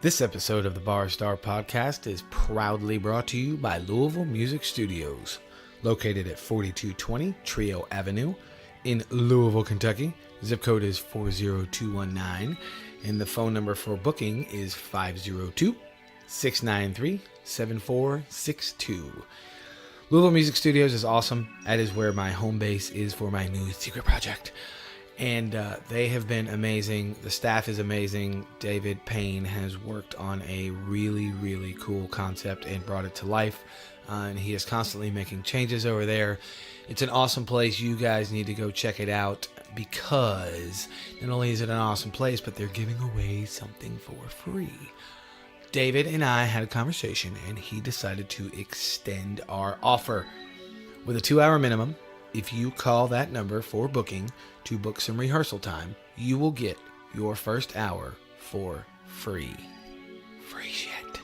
This episode of the Bar Star Podcast is proudly brought to you by Louisville Music Studios, located at 4220 Trio Avenue in Louisville, Kentucky. Zip code is 40219, and the phone number for booking is 502-693-7462. Louisville Music Studios is awesome. That is where my home base is for my new secret project. And they have been amazing. The staff is amazing. David Payne has worked on a really, really cool concept and brought it to life. And he is constantly making changes over there. It's an awesome place. You guys need to go check it out because not only is it an awesome place, but they're giving away something for free. David and I had a conversation and he decided to extend our offer. With a 2-hour minimum, if you call that number for booking to book some rehearsal time, you will get your first hour for free. Free shit.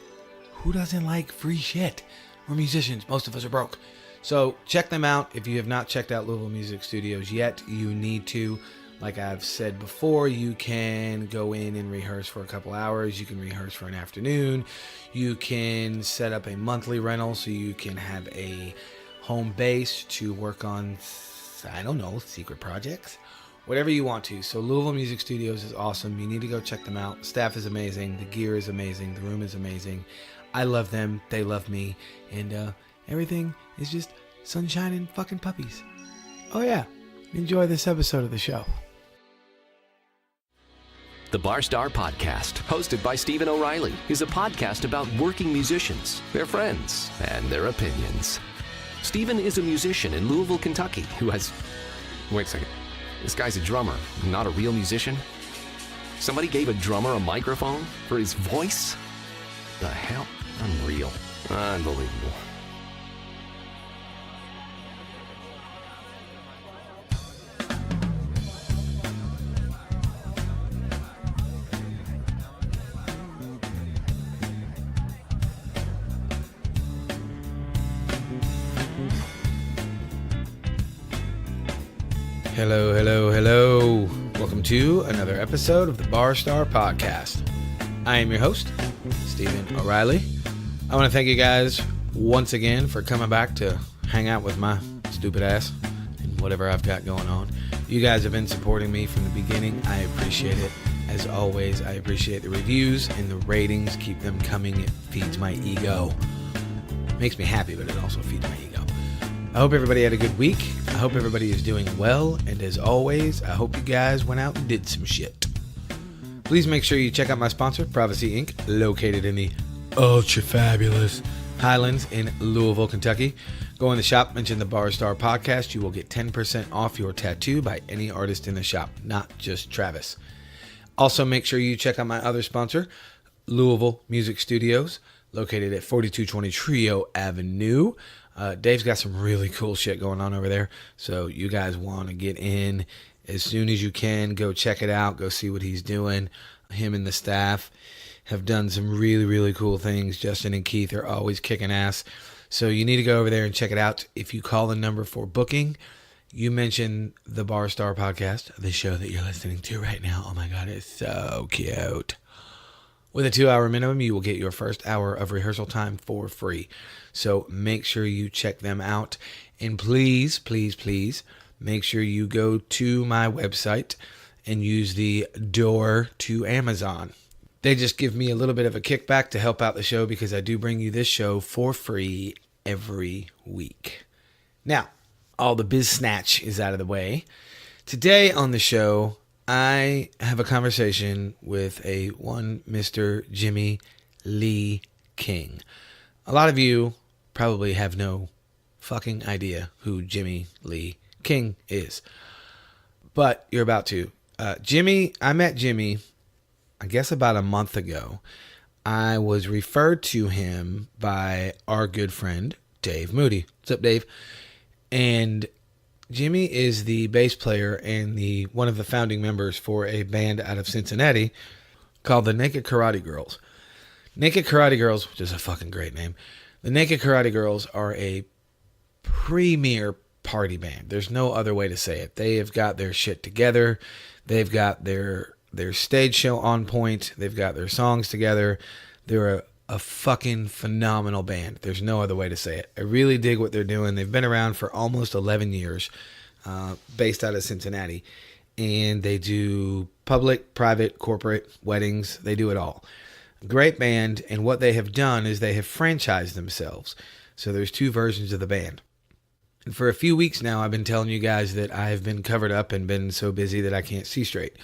Who doesn't like free shit? We're musicians. Most of us are broke. So check them out. If you have not checked out Louisville Music Studios yet, you need to. Like I've said before, you can go in and rehearse for a couple hours. You can rehearse for an afternoon. You can set up a monthly rental so you can have a home base to work on, I don't know, secret projects, whatever you want to. So Louisville Music Studios is awesome. You need to go check them out. Staff is amazing. The gear is amazing. The room is amazing. I love them. They love me. And everything is just sunshine and fucking puppies. Oh yeah. Enjoy this episode of the show. The Bar Star Podcast, hosted by Stephen O'Reilly, is a podcast about working musicians, their friends, and their opinions. Stephen is a musician in Louisville, Kentucky, who has... Wait a second. This guy's a drummer, not a real musician? Somebody gave a drummer a microphone for his voice? The hell? Unreal. Unbelievable. Hello, hello, hello. Welcome to another episode of the Bar Star Podcast. I am your host, Stephen O'Reilly. I want to thank you guys once again for coming back to hang out with my stupid ass and whatever I've got going on. You guys have been supporting me from the beginning. I appreciate it. As always, I appreciate the reviews and the ratings. Keep them coming. It feeds my ego. It makes me happy, but it also feeds my ego. I hope everybody had a good week. I hope everybody is doing well. And as always, I hope you guys went out and did some shit. Please make sure you check out my sponsor, Privacy Inc., located in the ultra fabulous Highlands in Louisville, Kentucky. Go in the shop, mention the Bar Star Podcast. You will get 10% off your tattoo by any artist in the shop, not just Travis. Also, make sure you check out my other sponsor, Louisville Music Studios, located at 4220 Trio Avenue. Dave's got some really cool shit going on over there. So you guys want to get in as soon as you can. Go check it out. Go see what he's doing. Him and the staff have done some really, really cool things. Justin and Keith are always kicking ass. So you need to go over there and check it out. If you call the number for booking, you mention the Bar Star Podcast, the show that you're listening to right now. Oh my God, it's so cute. With a 2-hour minimum, you will get your first hour of rehearsal time for free. So make sure you check them out. And please, please, please, make sure you go to my website and use the door to Amazon. They just give me a little bit of a kickback to help out the show because I do bring you this show for free every week. Now, all the biz snatch is out of the way. Today on the show, I have a conversation with one Mr. Jimmy Lee King. A lot of you probably have no fucking idea who Jimmy Lee King is, but you're about to. I met Jimmy, I guess about a month ago. I was referred to him by our good friend, Dave Moody. What's up, Dave? And Jimmy is the bass player and one of the founding members for a band out of Cincinnati called the Naked Karate Girls. Naked Karate Girls, which is a fucking great name. The Naked Karate Girls are a premier party band. There's no other way to say it. They have got their shit together. They've got their their stage show on point. They've got their songs together. They're a fucking phenomenal band. There's no other way to say it. I really dig what they're doing. They've been around for almost 11 years, based out of Cincinnati. And they do public, private, corporate, weddings. They do it all. Great band. And what they have done is they have franchised themselves. So there's 2 versions of the band. And for a few weeks now, I've been telling you guys that I have been covered up and been so busy that I can't see straight.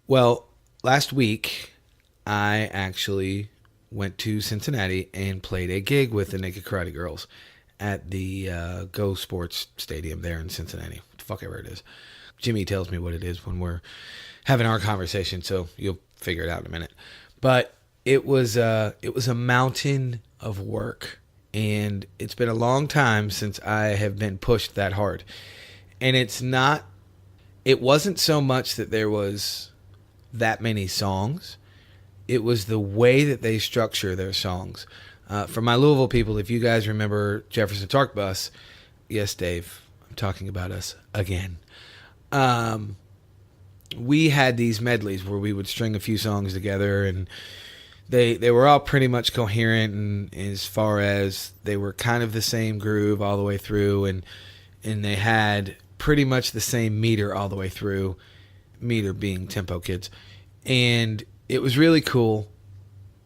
Well, last week, I actually went to Cincinnati and played a gig with the Naked Karate Girls at the Go Sports Stadium there in Cincinnati. What the fuck ever it is. Jimmy tells me what it is when we're having our conversation, so you'll figure it out in a minute. But it was a mountain of work, and it's been a long time since I have been pushed that hard. And it wasn't so much that there was that many songs. It was the way that they structure their songs. For my Louisville people, if you guys remember Jefferson Tark Bus, yes, Dave, I'm talking about us again. We had these medleys where we would string a few songs together, and they were all pretty much coherent, and as far as they were kind of the same groove all the way through, and they had pretty much the same meter all the way through, meter being tempo, kids. And it was really cool,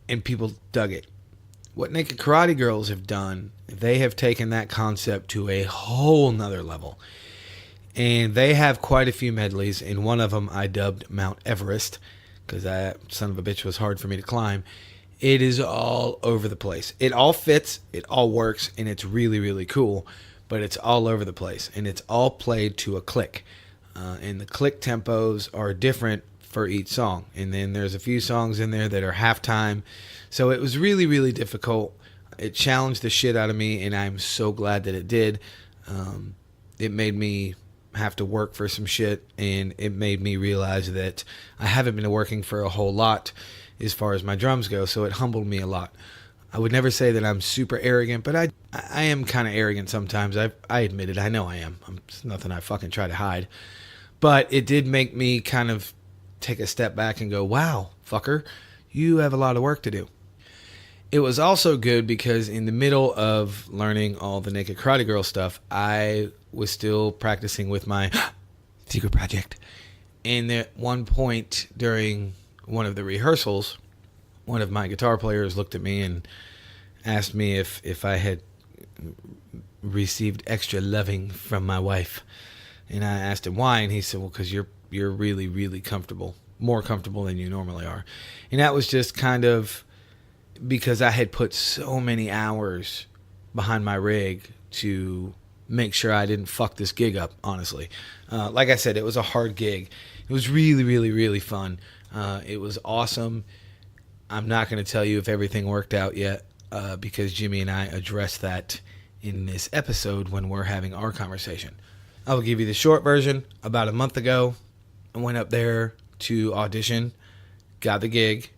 and people dug it. What Naked Karate Girls have done, they have taken that concept to a whole nother level. And they have quite a few medleys, and one of them I dubbed Mount Everest, because that son of a bitch was hard for me to climb. It is all over the place. It all fits, it all works, and it's really, really cool, but it's all over the place, and it's all played to a click. And the click tempos are different for each song. And then there's a few songs in there that are halftime. So it was really, really difficult. It challenged the shit out of me, and I'm so glad that it did. It made me have to work for some shit, and it made me realize that I haven't been working for a whole lot as far as my drums go, so it humbled me a lot. I would never say that I'm super arrogant, but I am kind of arrogant sometimes. I admit it. I know I am. It's nothing I fucking try to hide. But it did make me kind of take a step back and go, wow, fucker, you have a lot of work to do. It was also good because in the middle of learning all the Naked Karate Girl stuff, I was still practicing with my secret project. And at one point during one of the rehearsals, one of my guitar players looked at me and asked me if I had received extra loving from my wife. And I asked him why, and he said, well, because you're really, really comfortable, more comfortable than you normally are. And that was just kind of because I had put so many hours behind my rig to make sure I didn't fuck this gig up, honestly. Like I said, it was a hard gig. It was really, really, really fun. It was awesome. I'm not going to tell you if everything worked out yet, because Jimmy and I addressed that in this episode when we're having our conversation. I will give you the short version. About a month ago, I went up there to audition, got the gig,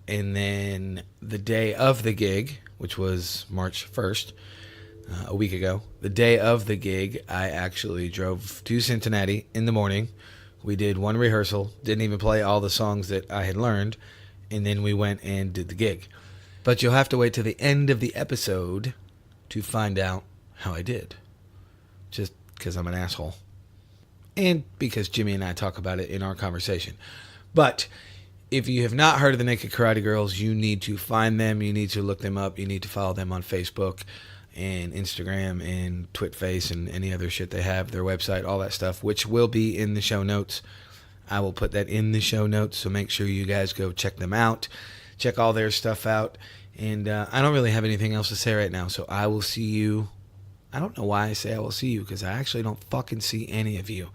and then the day of the gig, which was March 1st, a week ago, the day of the gig, I actually drove to Cincinnati in the morning. We did one rehearsal, didn't even play all the songs that I had learned, and then we went and did the gig. But you'll have to wait till the end of the episode to find out how I did. Just because I'm an asshole. And because Jimmy and I talk about it in our conversation. But if you have not heard of the Naked Karate Girls, you need to find them. You need to look them up. You need to follow them on Facebook and Instagram and Twitface and any other shit they have, their website, all that stuff, which will be in the show notes. I will put that in the show notes, so make sure you guys go check them out. Check all their stuff out. And I don't really have anything else to say right now, so I will see you. I don't know why I say I will see you, because I actually don't fucking see any of you.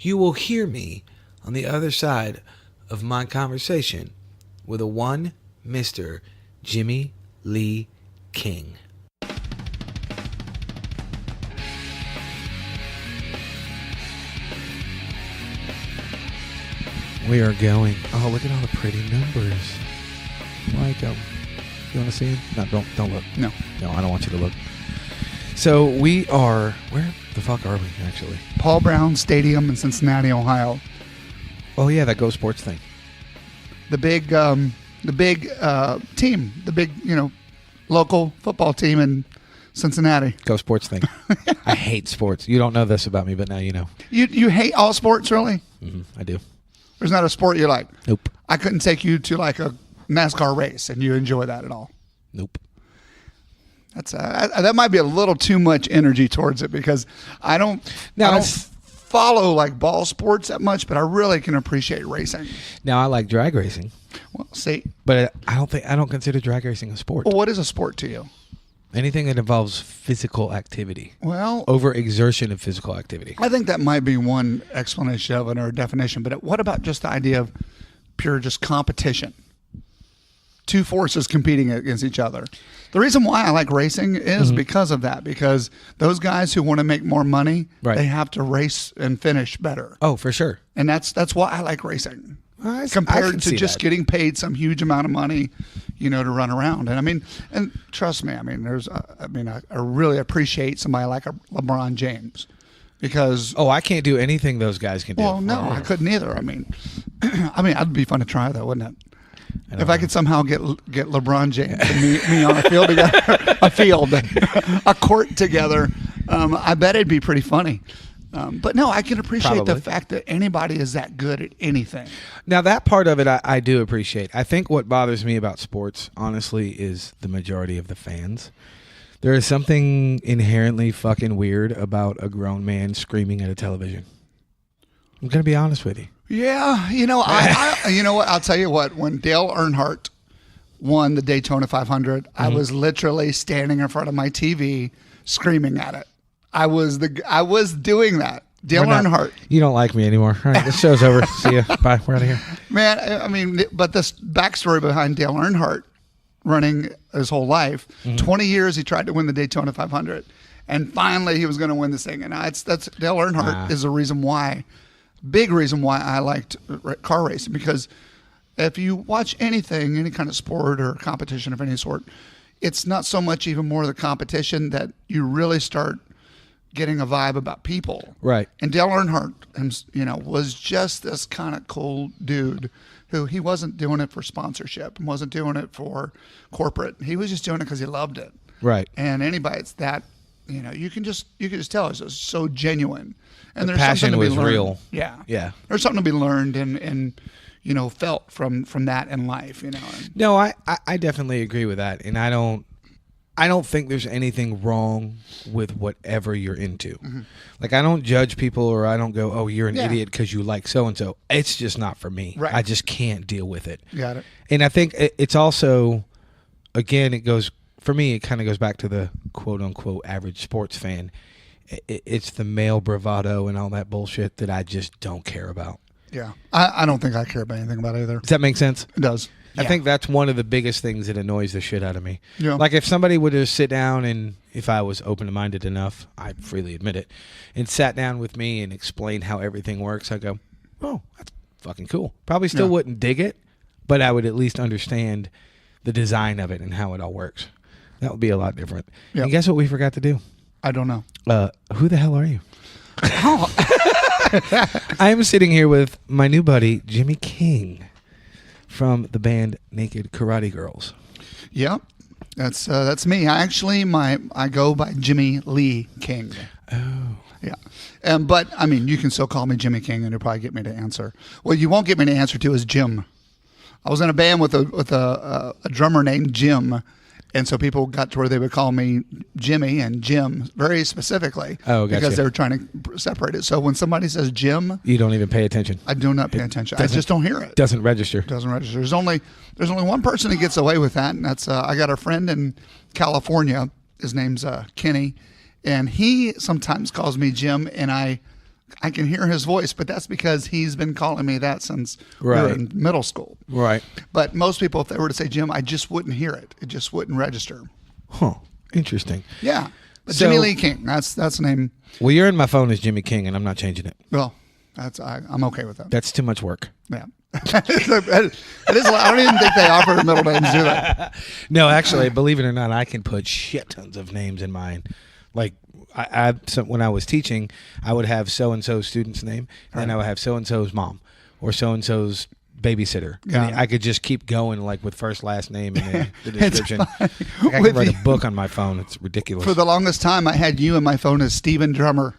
You will hear me on the other side of my conversation with a one Mr. Jimmy Lee King. We are going. Oh, look at all the pretty numbers. Like, you want to see it? No, don't look. No, I don't want you to look. So we are, where the fuck are we actually? Paul Brown Stadium in Cincinnati, Ohio. Oh yeah, that Go Sports thing. The big team, the big local football team in Cincinnati. Go Sports thing. I hate sports. You don't know this about me, but now you know. You hate all sports, really? I do. There's not a sport you like? Nope. I couldn't take you to like a NASCAR race and you enjoy that at all? Nope. That's that might be a little too much energy towards it because I don't follow like ball sports that much, but I really can appreciate racing. Now I like drag racing. Well, see, but I don't consider drag racing a sport. Well, what is a sport to you? Anything that involves physical activity. Well, overexertion of physical activity. I think that might be one explanation of it or definition. But what about just the idea of pure just competition? Two forces competing against each other. The reason why I like racing is because of that. Because those guys who want to make more money, they have to race and finish better. Oh, for sure. And that's why I like racing. I Compared to just getting paid some huge amount of money, to run around. And trust me, I really appreciate somebody like a LeBron James because I can't do anything those guys can do. Well, no, I couldn't either. I'd be fun to try though, wouldn't it? If I could somehow get LeBron James and me on a field together, a court together, I bet it'd be pretty funny. But no, I can appreciate the fact that anybody is that good at anything. Now, that part of it I do appreciate. I think what bothers me about sports, honestly, is the majority of the fans. There is something inherently fucking weird about a grown man screaming at a television. I'm going to be honest with you. Yeah, I you know what? I'll tell you what. When Dale Earnhardt won the Daytona 500, I was literally standing in front of my TV screaming at it. I was doing that. Dale Earnhardt. You don't like me anymore. All right, this show's over. See ya. Bye. We're out of here. Man, but this backstory behind Dale Earnhardt running his whole life, 20 years he tried to win the Daytona 500, and finally he was going to win this thing. And that's Dale Earnhardt is a big reason why I liked car racing, because if you watch anything, any kind of sport or competition of any sort, it's not so much even more the competition that you really start getting a vibe about people. Right. And Dale Earnhardt, was just this kind of cool dude who he wasn't doing it for sponsorship and wasn't doing it for corporate. He was just doing it because he loved it. Right. And anybody that's that, you can just tell it's just so genuine. And the there's passion something to be was learned. real. Yeah. Yeah. There's something to be learned and felt from that in life, No, I definitely agree with that. And I don't think there's anything wrong with whatever you're into. Like, I don't judge people, or I don't go, oh, you're an idiot because you like so-and-so. It's just not for me. Right. I just can't deal with it. Got it. And I think it's also, again, for me, it kind of goes back to the quote-unquote average sports fan. It's the male bravado and all that bullshit that I just don't care about. Yeah. I don't think I care about anything about it either. Does that make sense? It does. I think that's one of the biggest things that annoys the shit out of me. Yeah. Like, if somebody would just sit down, and if I was open-minded enough, I freely admit it, and sat down with me and explained how everything works, I go, oh, that's fucking cool. Probably still wouldn't dig it, but I would at least understand the design of it and how it all works. That would be a lot different. Yep. And guess what we forgot to do? I don't know. Who the hell are you? I am sitting here with my new buddy, Jimmy King, from the band Naked Karate Girls. Yep, that's me. I go by Jimmy Lee King. Oh, yeah. But you can still call me Jimmy King, and you'll probably get me to answer. What you won't get me to answer to is Jim. I was in a band with a drummer named Jim. And so people got to where they would call me Jimmy and Jim very specifically. Oh, gotcha. Because they were trying to separate it. So when somebody says Jim, you don't even pay attention. I do not pay attention. I just don't hear it. Doesn't register. Doesn't register. There's only one person who gets away with that, and that's I got a friend in California. His name's Kenny, and he sometimes calls me Jim, and I can hear his voice, but that's because he's been calling me that since we were in middle school. Right. But most people, if they were to say Jim, I just wouldn't hear it. It just wouldn't register. Huh. Interesting. Yeah. But Jimmy Lee King, that's the name. Well, you're in my phone as Jimmy King, and I'm not changing it. Well, I'm okay with that. That's too much work. Yeah. It is. I don't even think they offer middle names, do they? No, actually, believe it or not, I can put shit tons of names in mine. Like, when I was teaching, I would have so-and-so's student's name, and then I would have so-and-so's mom. or so-and-so's babysitter. Yeah. I could just keep going like with first, last name and then the description. It's Like I could write a book on my phone. It's ridiculous. For the longest time, I had you in my phone as Steven Drummer.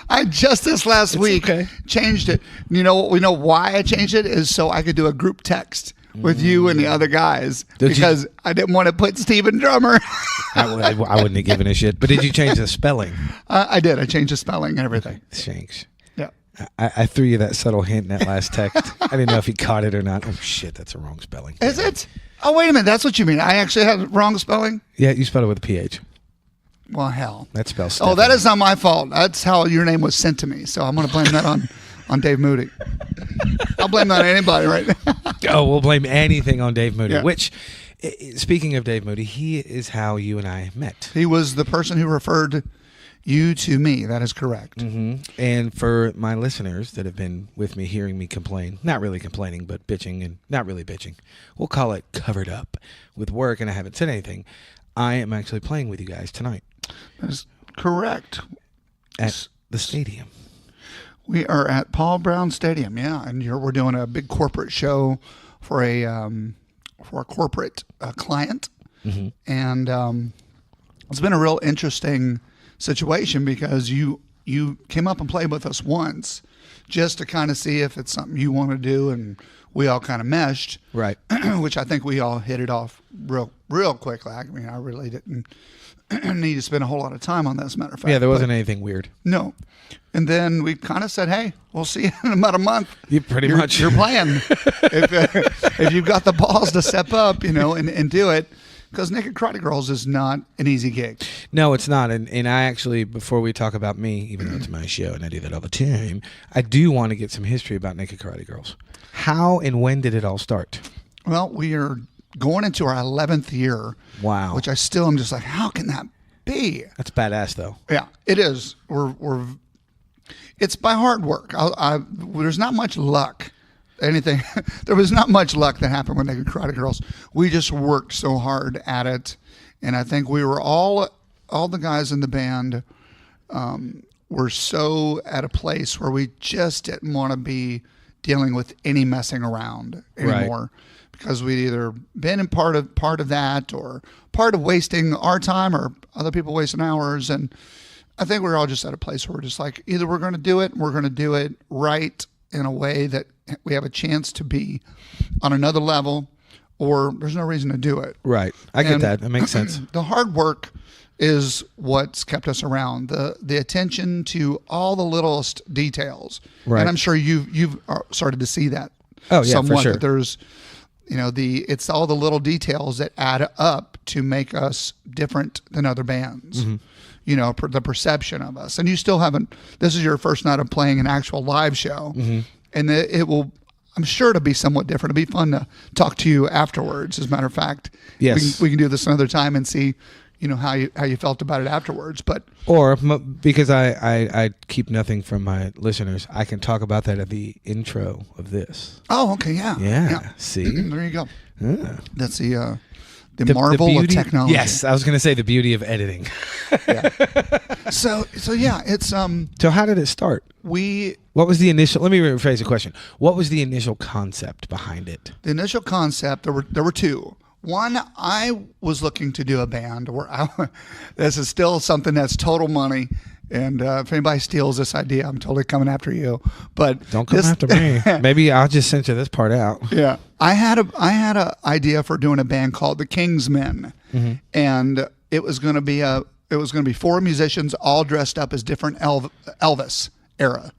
I just this last week changed it. We know why I changed it is so I could do a group text with you and the other guys because I didn't want to put Steven Drummer. I wouldn't have given a shit. But did you change the spelling? I did. I changed the spelling and everything. Thanks. Yeah. I threw you that subtle hint in that last text. I didn't know if he caught it or not. Oh, shit, that's a wrong spelling. Is it? Oh, wait a minute. That's what you mean. I actually had wrong spelling? Yeah, you spelled it with a PH. Well, hell. That spells Stephanie. Oh, that is not my fault. That's how your name was sent to me. So I'm going to blame that on Dave Moody. I'll blame that on anybody right now. Oh, we'll blame anything on Dave Moody, Yeah. Which, speaking of Dave Moody, he is how you and I met. He was the person who referred you to me. That is correct. Mm-hmm. And for my listeners that have been with me hearing me complain, not really complaining, but bitching and not really bitching, we'll call it covered up with work and I haven't said anything. I am actually playing with you guys tonight. That is correct. At the stadium. We are at Paul Brown Stadium, yeah, and we're doing a big corporate show for a corporate client, and it's been a real interesting situation because you came up and played with us once just to kind of see if it's something you want to do, and we all kind of meshed, Right. which I think we all hit it off real quickly. I mean, I really didn't need to spend a whole lot of time on this, matter of fact. Yeah, there wasn't anything weird. No. And then we kind of said, hey, we'll see you in about a month. You're playing. If you've got the balls to step up, and do it. Because Naked Karate Girls is not an easy gig. No, it's not. And I actually, before we talk about me, even though it's my show and I do that all the time, I do want to get some history about Naked Karate Girls. How and when did it all start? Well, we are going into our 11th year. Wow. Which I still am just like, how can that be? That's badass, though. Yeah, it is. It's by hard work. There's not much luck. There was not much luck that happened with Naked Karate Girls. We just worked so hard at it, and I think we were all the guys in the band were so at a place where we just didn't want to be dealing with any messing around anymore. Right. Because we'd either been in part of that or part of wasting our time or other people wasting ours. And I think we're all just at a place where we're just like, either we're going to do it and we're going to do it right in a way that we have a chance to be on another level, or there's no reason to do it. Right. I get that. That makes sense. The hard work is what's kept us around. The attention to all the littlest details. Right. And I'm sure you've started to see that. Oh, yeah, somewhat, for sure. That there's, it's all the little details that add up to make us different than other bands. Mm-hmm. The perception of us. And you still haven't, this is your first night of playing an actual live show. Mm-hmm. And it will, I'm sure, to be somewhat different. It'll be fun to talk to you afterwards, as a matter of fact. Yes. We can do this another time and see, how you felt about it afterwards. But or because I keep nothing from my listeners, I can talk about that at the intro of this. Oh, okay, yeah. Yeah. See? There you go. Yeah. That's the marvel beauty, of technology. Yes, I was going to say the beauty of editing. Yeah. So yeah, it's So how did it start? What was the initial? Let me rephrase the question. What was the initial concept behind it? The initial concept, there were two. One, I was looking to do a band where this is still something that's total money. And if anybody steals this idea, I'm totally coming after you. But don't come after me. Maybe I'll just censor this part out. Yeah, I had a idea for doing a band called the Kingsmen, mm-hmm. and it was going to be four musicians all dressed up as different Elvis era.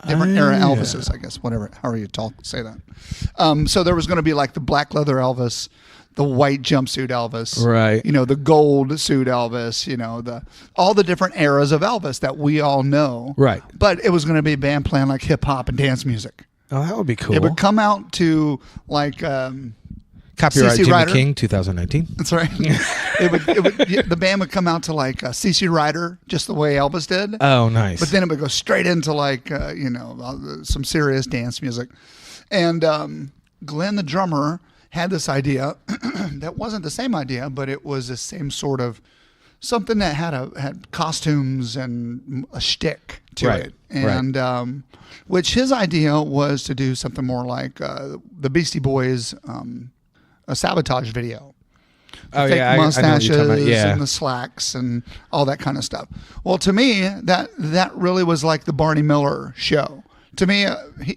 Different era Elvises, I guess, however you say that. So there was going to be like the black leather Elvis, the white jumpsuit Elvis, right? The gold suit Elvis, all the different eras of Elvis that we all know, right? But it was going to be a band playing like hip hop and dance music. Oh, that would be cool. It would come out to like copyright CC Jimmy Ryder. King 2019. That's right. The band would come out to like CC Ryder, just the way Elvis did. Oh, nice. But then it would go straight into like some serious dance music, and Glenn, the drummer, had this idea that wasn't the same idea, but it was the same sort of something that had costumes and a shtick to Right, it, and which his idea was to do something more like the Beastie Boys, a Sabotage video. Oh Fake yeah, I know what you're talking about. mustaches Yeah, and the slacks and all that kind of stuff. Well, to me, that really was like the Barney Miller show. To me,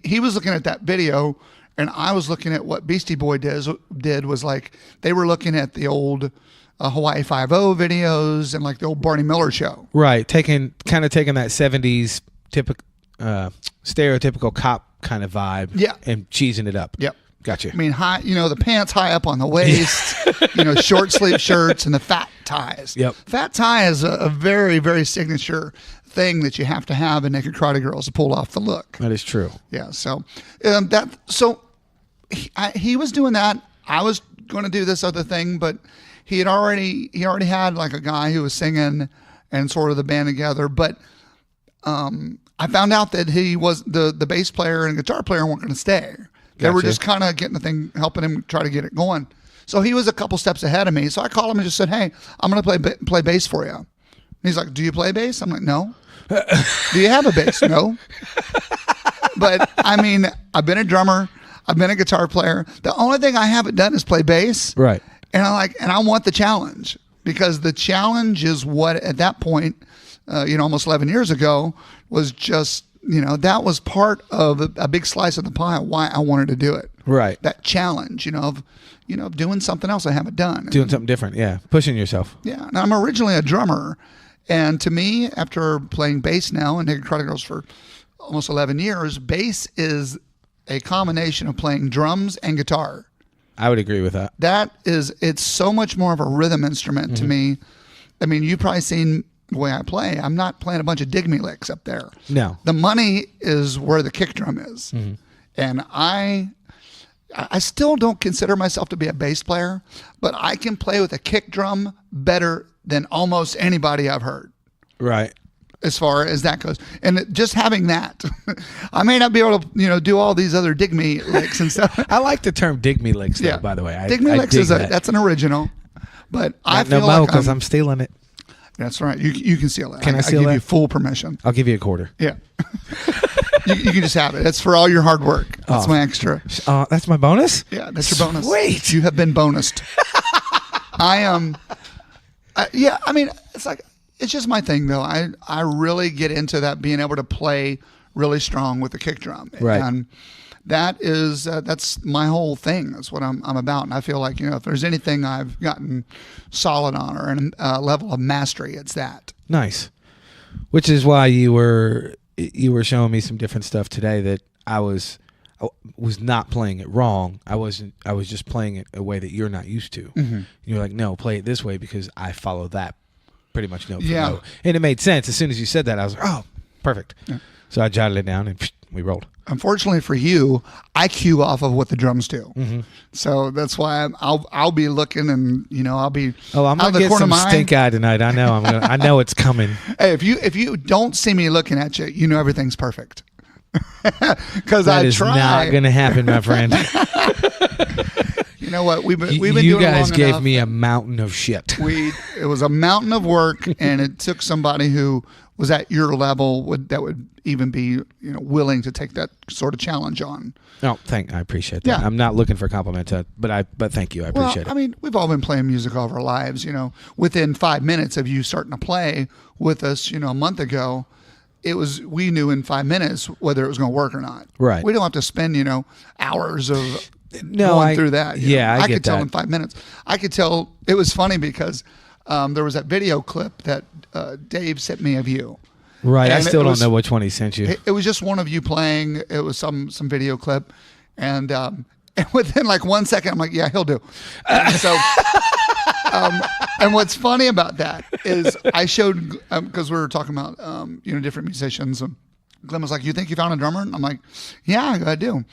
he was looking at that video, and I was looking at what Beastie Boy did was like they were looking at the old Hawaii Five-0 videos and like the old Barney Miller show. right. Taking that '70s stereotypical cop kind of vibe. Yeah. and cheesing it up. Yep. Gotcha. I mean, the pants high up on the waist, short sleeve shirts and the fat ties. Yep. Fat tie is a very, very signature thing that you have to have in Naked Karate Girls to pull off the look. That is true. Yeah. So he was doing that. I was going to do this other thing, but he already had like a guy who was singing and sort of the band together. But I found out that he was the bass player and guitar player weren't going to stay. They were Gotcha. just kind of getting the thing, helping him try to get it going. So he was a couple steps ahead of me. So I called him and just said, "Hey, I'm going to play bass for you." And he's like, "Do you play bass?" I'm like, "No." "Do you have a bass?" "No." But I mean, I've been a drummer. I've been a guitar player. The only thing I haven't done is play bass. Right. And I want the challenge, because the challenge is what at that point, almost 11 years ago, was just, that was part of a big slice of the pie of why I wanted to do it. Right. That challenge, of doing something else I haven't done. Doing something different. Yeah. Pushing yourself. Yeah. And I'm originally a drummer. And to me, after playing bass now in Naked Karate Girls for almost 11 years, bass is a combination of playing drums and guitar. I would agree with that. It's so much more of a rhythm instrument to me. I mean, you've probably seen the way I play. I'm not playing a bunch of dig me licks up there. No. The money is where the kick drum is. And I still don't consider myself to be a bass player, but I can play with a kick drum better than almost anybody I've heard, Right. as far as that goes. And just having that, I may not be able to, do all these other dig me licks and stuff. I like the term "dig me licks," though, Yeah. by the way. Dig me licks dig that's an original, but I no feel mo like because I'm stealing it. that's right. You can steal it. Can I steal I give that? you full permission. I'll give you a quarter. Yeah. you can just have it. That's for all your hard work. That's my extra. That's my bonus. Yeah, that's your bonus. Sweet. You have been bonused. I am. Yeah, I mean, it's just my thing though. I really get into that, being able to play really strong with the kick drum. Right. And that's my whole thing. That's what I'm about. And I feel like, if there's anything I've gotten solid on or a level of mastery, it's that. Nice. Which is why you were showing me some different stuff today that I was not playing it wrong. I was just playing it a way that you're not used to. Mm-hmm. You're like, no, play it this way because I follow that pretty much note for Yeah. note. And it made sense. As soon as you said that, I was like, oh, perfect. Yeah. So I jotted it down and we rolled. Unfortunately for you, I cue off of what the drums do. Mm-hmm. So that's why I'll be looking and I'll be I'm out of gonna the get corner some of my eye. stink eye tonight. I know I know it's coming. Hey, if you don't see me looking at you, everything's perfect. Because That I is try. not going to happen, my friend. You know what? We've been doing You it guys long gave enough. me a mountain of shit. It was a mountain of work, and it took somebody who was at your level that would even be willing to take that sort of challenge on. No, I appreciate that. Yeah. I'm not looking for compliments, but thank you. I appreciate I it. mean, we've all been playing music all of our lives. Within 5 minutes of you starting to play with us, a month ago, we knew in 5 minutes whether it was going to work or not. Right. We don't have to spend hours of No, going through that. Yeah, I I get could tell that. in 5 minutes. I could tell. It was funny because there was that video clip that Dave sent me of you. Right. I And still it don't was- know which one he sent you. It was just one of you playing. It was some video clip, and within like 1 second, I'm like, yeah, he'll do. And so, and what's funny about that is I showed because we were talking about different musicians. Glenn was like, "You think you found a drummer?" And I'm like, "Yeah, I do."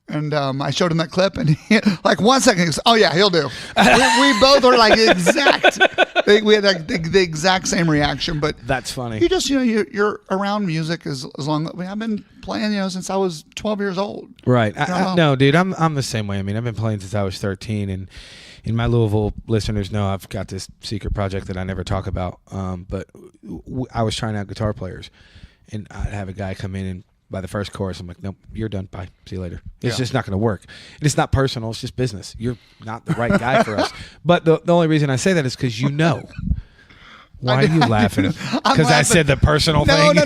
And I showed him that clip, and he, like 1 second, he goes, "Oh yeah, he'll do." we both were like exact. We had like the exact same reaction. But That's funny. you just you're around music as long. I've been playing since I was 12 years old. Right. No, dude, I'm the same way. I mean, I've been playing since I was 13, and my Louisville listeners know I've got this secret project that I never talk about. But I was trying out guitar players, and I'd have a guy come in, and by the first chorus, I'm like, "Nope, you're done. Bye. See you later." It's just not going to work. And it's not personal. It's just business. You're not the right guy for us. But the only reason I say that is because you know. Why are you laughing? Because I said the personal thing?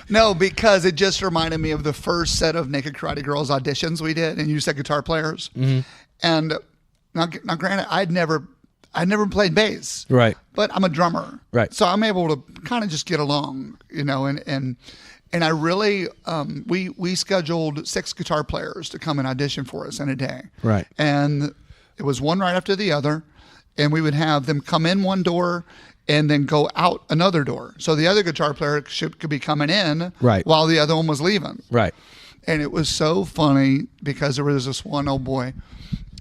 No, because it just reminded me of the first set of Naked Karate Girls auditions we did, and you said guitar players. Mm-hmm. And now, granted, I'd never played bass. Right. But I'm a drummer. Right. So I'm able to kind of just get along, and I really, we scheduled 6 guitar players to come and audition for us in a day. Right. And it was one right after the other. And we would have them come in one door and then go out another door. So the other guitar player could be coming in while the other one was leaving. Right. And it was so funny because there was this one old boy,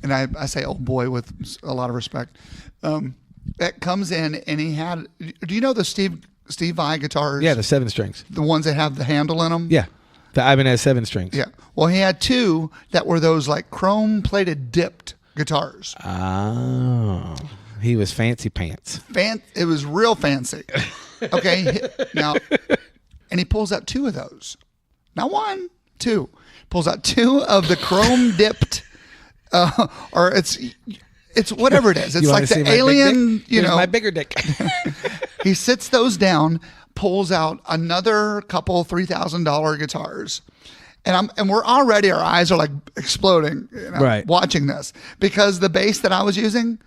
and I say old boy with a lot of respect, that comes in, and he had, do you know the Steve Vai guitars? Yeah, the 7 strings. The ones that have the handle in them? Yeah. The Ibanez 7 strings. Yeah. Well, he had 2 that were those like chrome plated dipped guitars. Oh. He was fancy pants. It was real fancy. Okay. Now, and he pulls out 2 of those. Not 1, 2. Pulls out 2 of the chrome dipped, or it's whatever it is. It's like the alien, my bigger dick. He sits those down, pulls out another couple $3,000 guitars. And we're already, our eyes are like exploding watching this, because the bass that I was using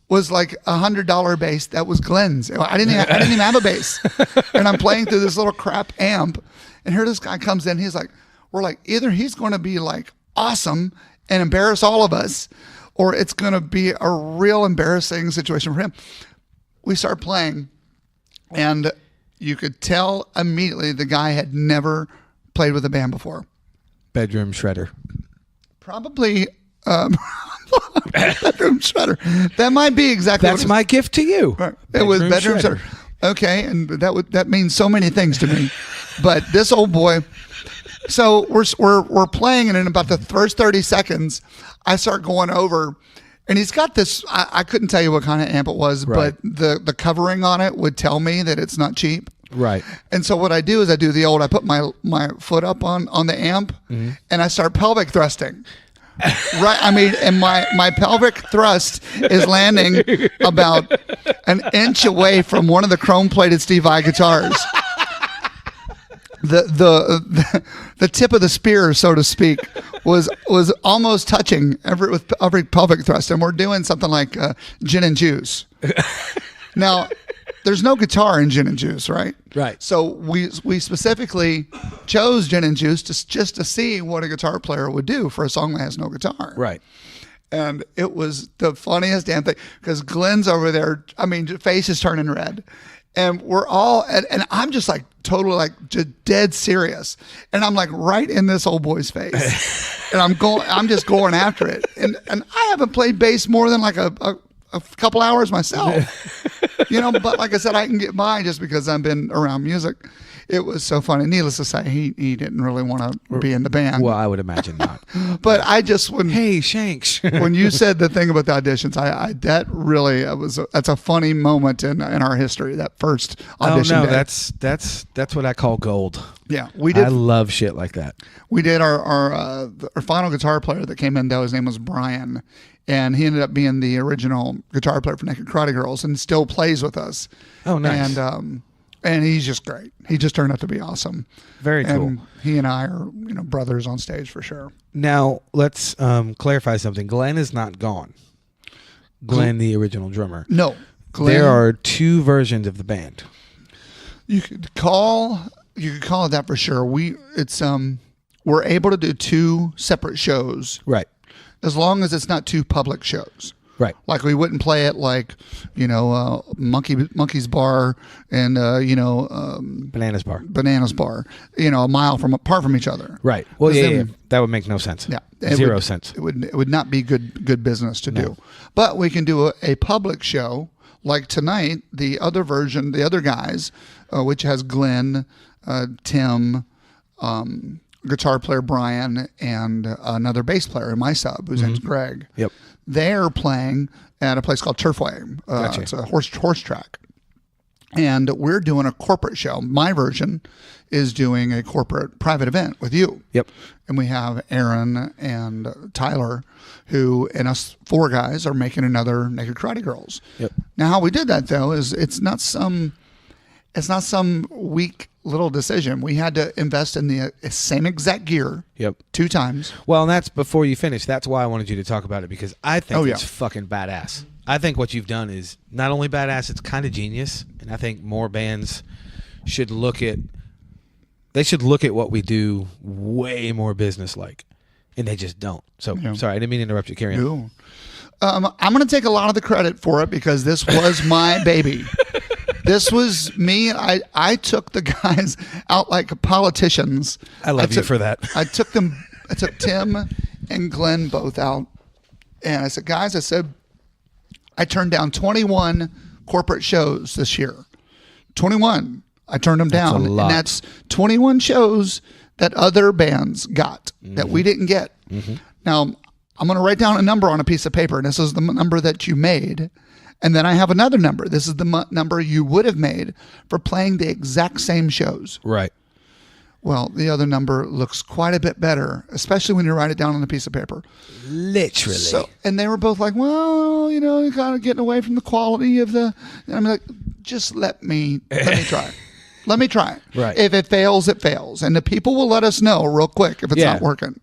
was like $100 bass that was Glenn's. I didn't even have a bass. And I'm playing through this little crap amp, and here this guy comes in. We're like, either he's going to be like awesome and embarrass all of us, or it's going to be a real embarrassing situation for him. We start playing, and you could tell immediately the guy had never played with a band before. Bedroom shredder. Probably bedroom shredder. That might be exactly. That's my gift to you. Right. It was bedroom shredder. Okay, and that means so many things to me. But this old boy. So we're playing, and in about the first 30 seconds, I start going over, and he's got this. I couldn't tell you what kind of amp it was, but the covering on it would tell me that it's not cheap. Right. And so what I do is I put my foot up on the amp, and I start pelvic thrusting. Right. I mean, and my pelvic thrust is landing about an inch away from one of the chrome plated Steve Vai guitars. The tip of the spear, so to speak, was almost touching every pelvic thrust, and we're doing something like gin and juice. Now, there's no guitar in gin and juice, right? Right. So we specifically chose gin and juice just to see what a guitar player would do for a song that has no guitar. Right. And it was the funniest damn thing, because Glenn's over there. I mean, face is turning red. And we're all, and I'm just like totally like just dead serious. And I'm like right in this old boy's face. And I'm just going after it. And I haven't played bass more than like a couple hours myself. But like I said, I can get by just because I've been around music. It was so funny. Needless to say, he didn't really want to be in the band. Well, I would imagine not. But I just hey, Shanks. When you said the thing about the auditions, that's a funny moment in our history. That first audition. Oh no, day. that's what I call gold. Yeah, we did. I love shit like that. We did our final guitar player that came in. His name was Brian. And he ended up being the original guitar player for Naked Karate Girls, and still plays with us. Oh, nice. And he's just great. He just turned out to be awesome. Very cool. And he and I are, brothers on stage for sure. Now, let's clarify something. Glenn is not gone. Glenn, the original drummer. No. Glenn, there are 2 versions of the band. You could call it that for sure. We're able to do 2 separate shows. Right. As long as it's not 2 public shows. Right. Like we wouldn't play it like, Monkey's Bar and, Bananas Bar. Bananas Bar, a mile apart from each other. Right. Well, yeah, then, that would make no sense. Yeah. Zero sense. It would not be good business to do. But we can do a public show like tonight, the other version, the other guys, which has Glenn, Tim, guitar player Brian, and another bass player in my sub, whose name's Greg. Yep. They're playing at a place called Turfway. Gotcha. It's a horse track. And we're doing a corporate show. My version is doing a corporate private event with you. Yep. And we have Aaron and Tyler, who and us 4 guys are making another Naked Karate Girls. Yep. Now, how we did that though is it's not some weak little decision. We had to invest in the same exact gear. Yep. 2 times. Well, and that's before you finish. That's why I wanted you to talk about it, because I think it's fucking badass. I think what you've done is not only badass, it's kind of genius. And I think more bands should look at what we do way more business-like. And they just don't. So, sorry, I didn't mean to interrupt you. Carry on. No. I'm going to take a lot of the credit for it because this was my baby. This was me. I took the guys out like politicians. I love you for that. I took Tim and Glenn both out. And I said, guys, I turned down 21 corporate shows this year. 21. I turned them down. That's a lot. And that's 21 shows that other bands got that we didn't get. Now, I'm going to write down a number on a piece of paper, and this is the number that you made. And then I have another number. This is the number you would have made for playing the exact same shows. Right. Well, the other number looks quite a bit better, especially when you write it down on a piece of paper. Literally. So, and they were both like, well, you're kind of getting away from the quality of the... And I'm like, just let me try it. Let me try it. Right. If it fails, it fails. And the people will let us know real quick if it's not working.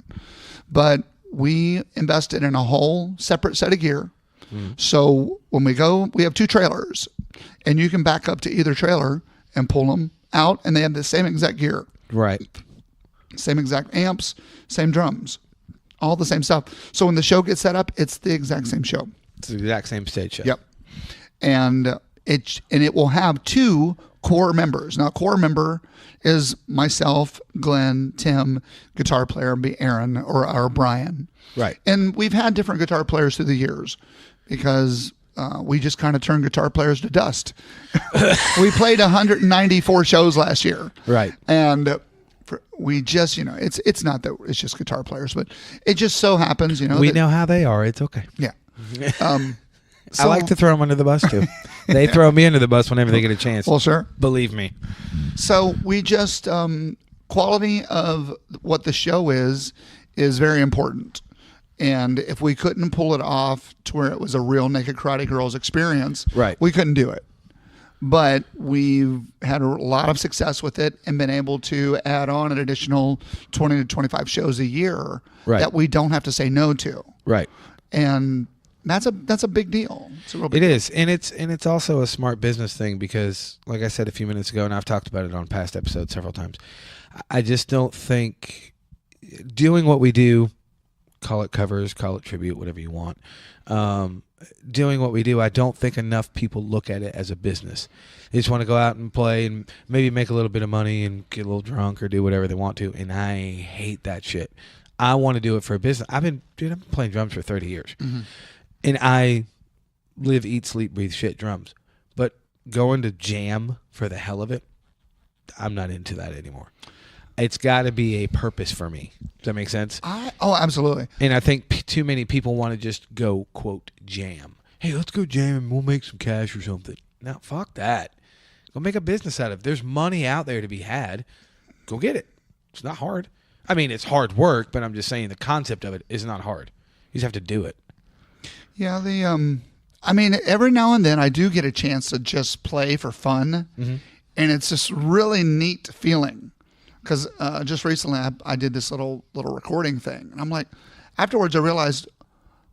But we invested in a whole separate set of gear. So when we go, we have 2 trailers. And you can back up to either trailer and pull them out. And they have the same exact gear. Right. Same exact amps, same drums. All the same stuff. So when the show gets set up, it's the exact same show. It's the exact same stage show. Yep. And it will have 2 core members. Now, core member is myself, Glenn, Tim, guitar player, be Aaron or Brian. Right. And we've had different guitar players through the years because we just kind of turned guitar players to dust. We played 194 shows last year. Right. And we just, it's not that it's just guitar players, but it just so happens, we know how they are. It's okay. Yeah. I like to throw them under the bus too. They throw me under the bus whenever they get a chance. Well, sure. Believe me. So we just, quality of what the show is very important. And if we couldn't pull it off to where it was a real Naked Karate Girls experience, right, we couldn't do it. But we've had a lot of success with it and been able to add on an additional 20 to 25 shows a year that we don't have to say no to. Right. And that's a big deal. It's a real big It deal. is. And it's also a smart business thing because, like I said a few minutes ago, and I've talked about it on past episodes several times, I just don't think doing what we do, call it covers, call it tribute, whatever you want, doing what we do, I don't think enough people look at it as a business. They just want to go out and play and maybe make a little bit of money and get a little drunk or do whatever they want to, and I hate that shit. I want to do it for a business. I've been playing drums for 30 years. Mm-hmm. And I live, eat, sleep, breathe shit drums. But going to jam for the hell of it, I'm not into that anymore. It's got to be a purpose for me. Does that make sense? Oh, absolutely. And I think too many people want to just go, quote, jam. Hey, let's go jam and we'll make some cash or something. No, fuck that. Go make a business out of it. There's money out there to be had. Go get it. It's not hard. I mean, it's hard work, but I'm just saying the concept of it is not hard. You just have to do it. Yeah, I mean, every now and then I do get a chance to just play for fun, mm-hmm. and it's just really neat feeling. Because just recently I did this little recording thing, and I'm like, afterwards I realized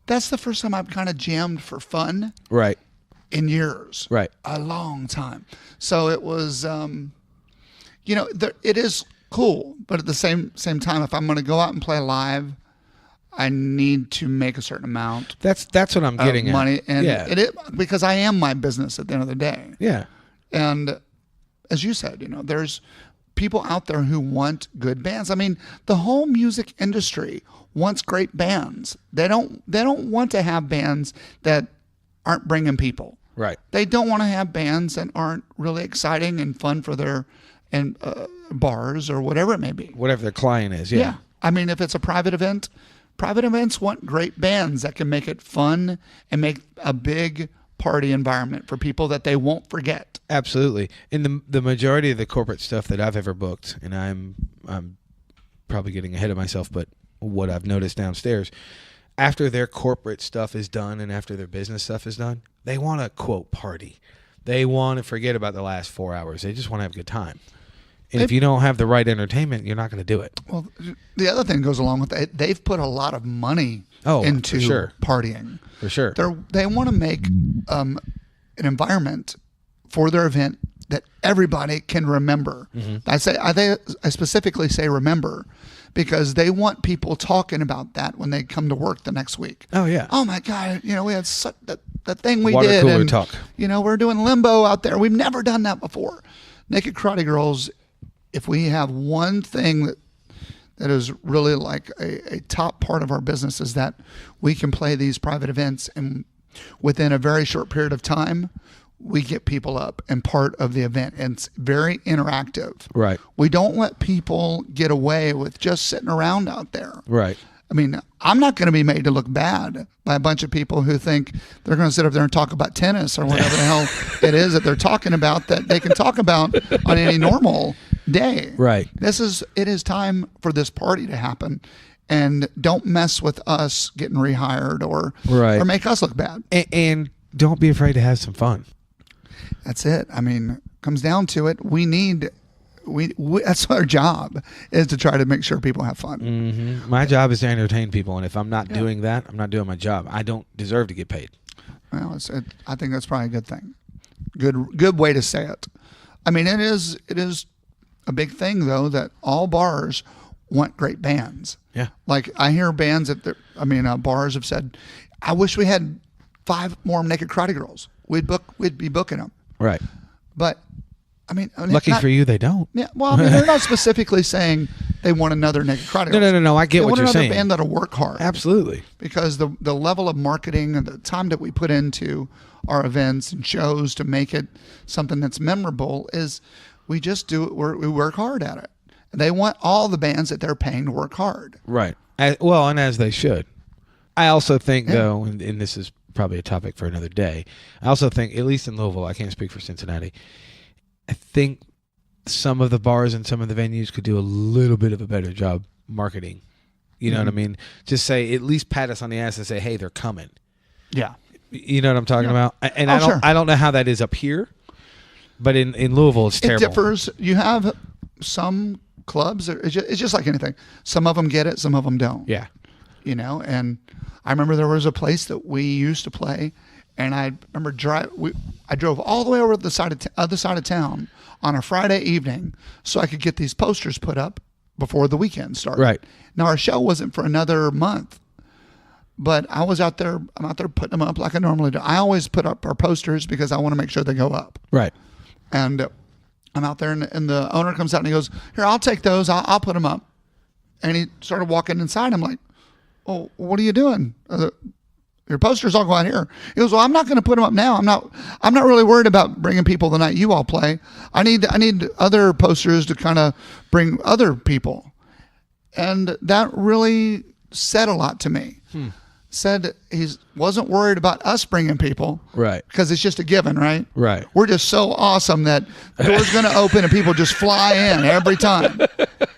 that's the first time I've kind of jammed for fun, right, in years, right, a long time. So it was, it is cool, but at the same time, if I'm going to go out and play live, I need to make a certain amount. That's what I'm getting of money, at. and Yeah. because I am my business at the end of the day. Yeah. And as you said, there's people out there who want good bands. I mean, the whole music industry wants great bands. They don't want to have bands that aren't bringing people. Right. They don't want to have bands that aren't really exciting and fun for their bars or whatever it may be. Whatever the client is. Yeah. I mean, if it's a private events want great bands that can make it fun and make a big party environment for people that they won't forget. Absolutely. And the majority of the corporate stuff that I've ever booked, and I'm probably getting ahead of myself, but what I've noticed downstairs, after their corporate stuff is done and after their business stuff is done, they want to, quote, party. They want to forget about the last 4 hours. They just want to have a good time. And if you don't have the right entertainment, you're not going to do it. Well, the other thing goes along with it. They've put a lot of money into for sure. partying. For sure. They want to make an environment for their event that everybody can remember. Mm-hmm. I specifically say remember because they want people talking about that when they come to work the next week. Oh, yeah. Oh, my God. We had that thing we Water did. cooler and, talk. We're doing limbo out there. We've never done that before. Naked Karate Girls, if we have one thing that is really like a top part of our business is that we can play these private events and within a very short period of time, we get people up and part of the event. And it's very interactive. Right. We don't let people get away with just sitting around out there. Right. I mean, I'm not going to be made to look bad by a bunch of people who think they're going to sit up there and talk about tennis or whatever the hell it is that they're talking about that they can talk about on any normal day. Right. It is time for this party to happen, and don't mess with us getting rehired or make us look bad. And don't be afraid to have some fun. That's it. I mean, comes down to it. That's our job, is to try to make sure people have fun. Mm-hmm. My job is to entertain people, and if I'm not doing that, I'm not doing my job. I don't deserve to get paid. Well, I think that's probably a good thing. Good way to say it. I mean, it is a big thing though that all bars want great bands. Yeah. Like I hear bands bars have said, "I wish we had 5 more Naked Karate Girls. We'd be booking them." Right. But lucky for you, they don't. Yeah. Well, they're not specifically saying they want another Naked Karate Girls. No. I get what you're saying. They want another band that'll work hard. Absolutely. Because the level of marketing and the time that we put into our events and shows to make it something that's memorable is we just do it. We work hard at it. They want all the bands that they're paying to work hard. Right. And as they should. I also think, though, and this is probably a topic for another day, I also think, at least in Louisville, I can't speak for Cincinnati, I think some of the bars and some of the venues could do a little bit of a better job marketing. You know what I mean? Just say, at least pat us on the ass and say, hey, they're coming. Yeah. You know what I'm talking about? And sure. I don't know how that is up here, but in Louisville, it's terrible. It differs. You have some clubs, it's just like anything. Some of them get it, some of them don't. Yeah. And I remember there was a place that we used to play, and I remember I drove all the way over to the other side of town on a Friday evening so I could get these posters put up before the weekend started. Right. Now, our show wasn't for another month, but I'm out there putting them up like I normally do. I always put up our posters because I want to make sure they go up. Right. And I'm out there, and the owner comes out and he goes, "Here, I'll take those. I'll put them up." And he started walking inside. I'm like, "Oh, what are you doing? Your posters all go out here." He goes, "Well, I'm not going to put them up now. I'm not really worried about bringing people the night you all play. I need other posters to kind of bring other people." And that really said a lot to me. Said he wasn't worried about us bringing people. Right. Because it's just a given, right? Right. We're just so awesome that the door's going to open and people just fly in every time.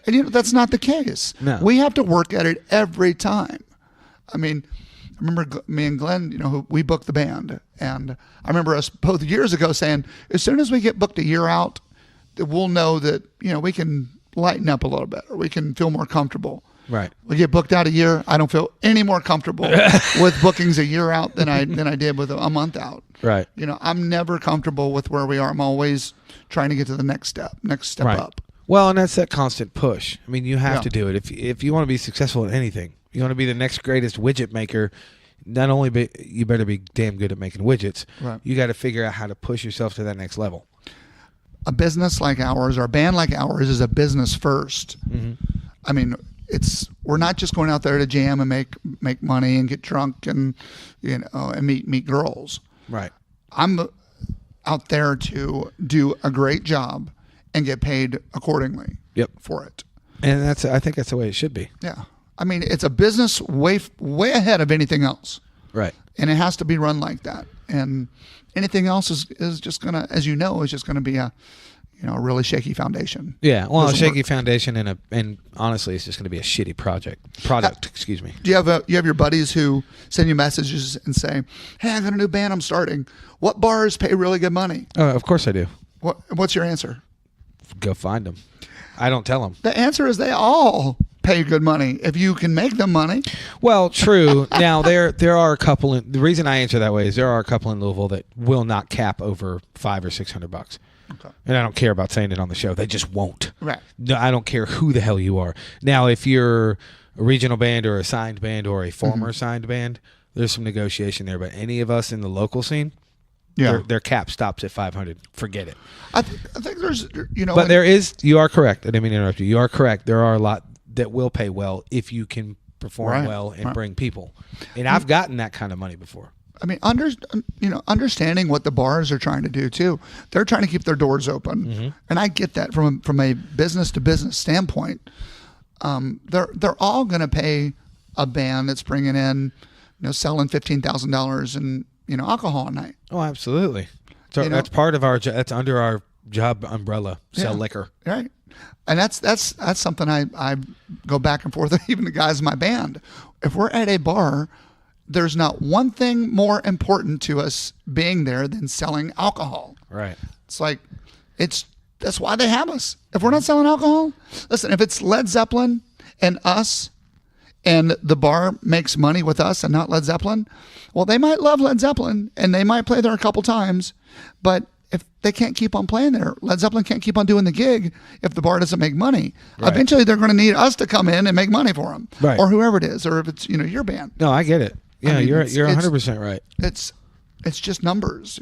And that's not the case. No. We have to work at it every time. I mean, I remember me and Glenn, who we booked the band. And I remember us both years ago saying, as soon as we get booked a year out, we'll know that, we can lighten up a little bit or we can feel more comfortable. Right. We get booked out a year. I don't feel any more comfortable with bookings a year out than I did with a month out. Right. I'm never comfortable with where we are. I'm always trying to get to the next step right. up. Well, and that's that constant push. I mean, you have to do it. If you want to be successful at anything, You want to be the next greatest widget maker. Not only you better be damn good at making widgets. Right. You got to figure out how to push yourself to that next level. A business like ours, or a band like ours, is a business first. Mm-hmm. I mean, we're not just going out there to jam and make money and get drunk and and meet girls. Right. I'm out there to do a great job and get paid accordingly. Yep. For it. And I think that's the way it should be. Yeah. I mean, it's a business way ahead of anything else. Right. And it has to be run like that. And anything else is just gonna, as you know, is just gonna be a really shaky foundation. Yeah. Well, a shaky work. foundation and honestly, it's just going to be a shitty product. Excuse me. Do you have your buddies who send you messages and say, "Hey, I got a new band I'm starting. What bars pay really good money?" Of course I do. What's your answer? Go find them. I don't tell them. The answer is they all pay good money if you can make them money. Well, true. Now there are a couple. The reason I answer that way is there are a couple in Louisville that will not cap over $500 or $600. Okay. And I don't care about saying it on the show. They just won't. Right. No, I don't care who the hell you are. Now, if you're a regional band or a signed band or a former signed band, there's some negotiation there. But any of us in the local scene, their cap stops at 500. Forget it. I think there's, But there is, you are correct. I didn't mean to interrupt you. You are correct. There are a lot that will pay well if you can perform well and bring people. And I've gotten that kind of money before. I mean, understanding what the bars are trying to do too. They're trying to keep their doors open, and I get that from a business to business standpoint. They're all going to pay a band that's bringing in, selling $15,000 in alcohol a night. Oh, absolutely. So that's part of that's under our job umbrella. Sell liquor, right? And that's something I go back and forth with even the guys in my band. If we're at a bar, there's not one thing more important to us being there than selling alcohol. Right. It's like, that's why they have us. If we're not selling alcohol, listen, if it's Led Zeppelin and us and the bar makes money with us and not Led Zeppelin, well, they might love Led Zeppelin and they might play there a couple times, but if they can't keep on playing there, Led Zeppelin can't keep on doing the gig if the bar doesn't make money. Right. Eventually, they're going to need us to come in and make money for them, right. Or whoever it is, or if it's your band. No, I get it. Yeah, I mean, you're 100% right. It's just numbers,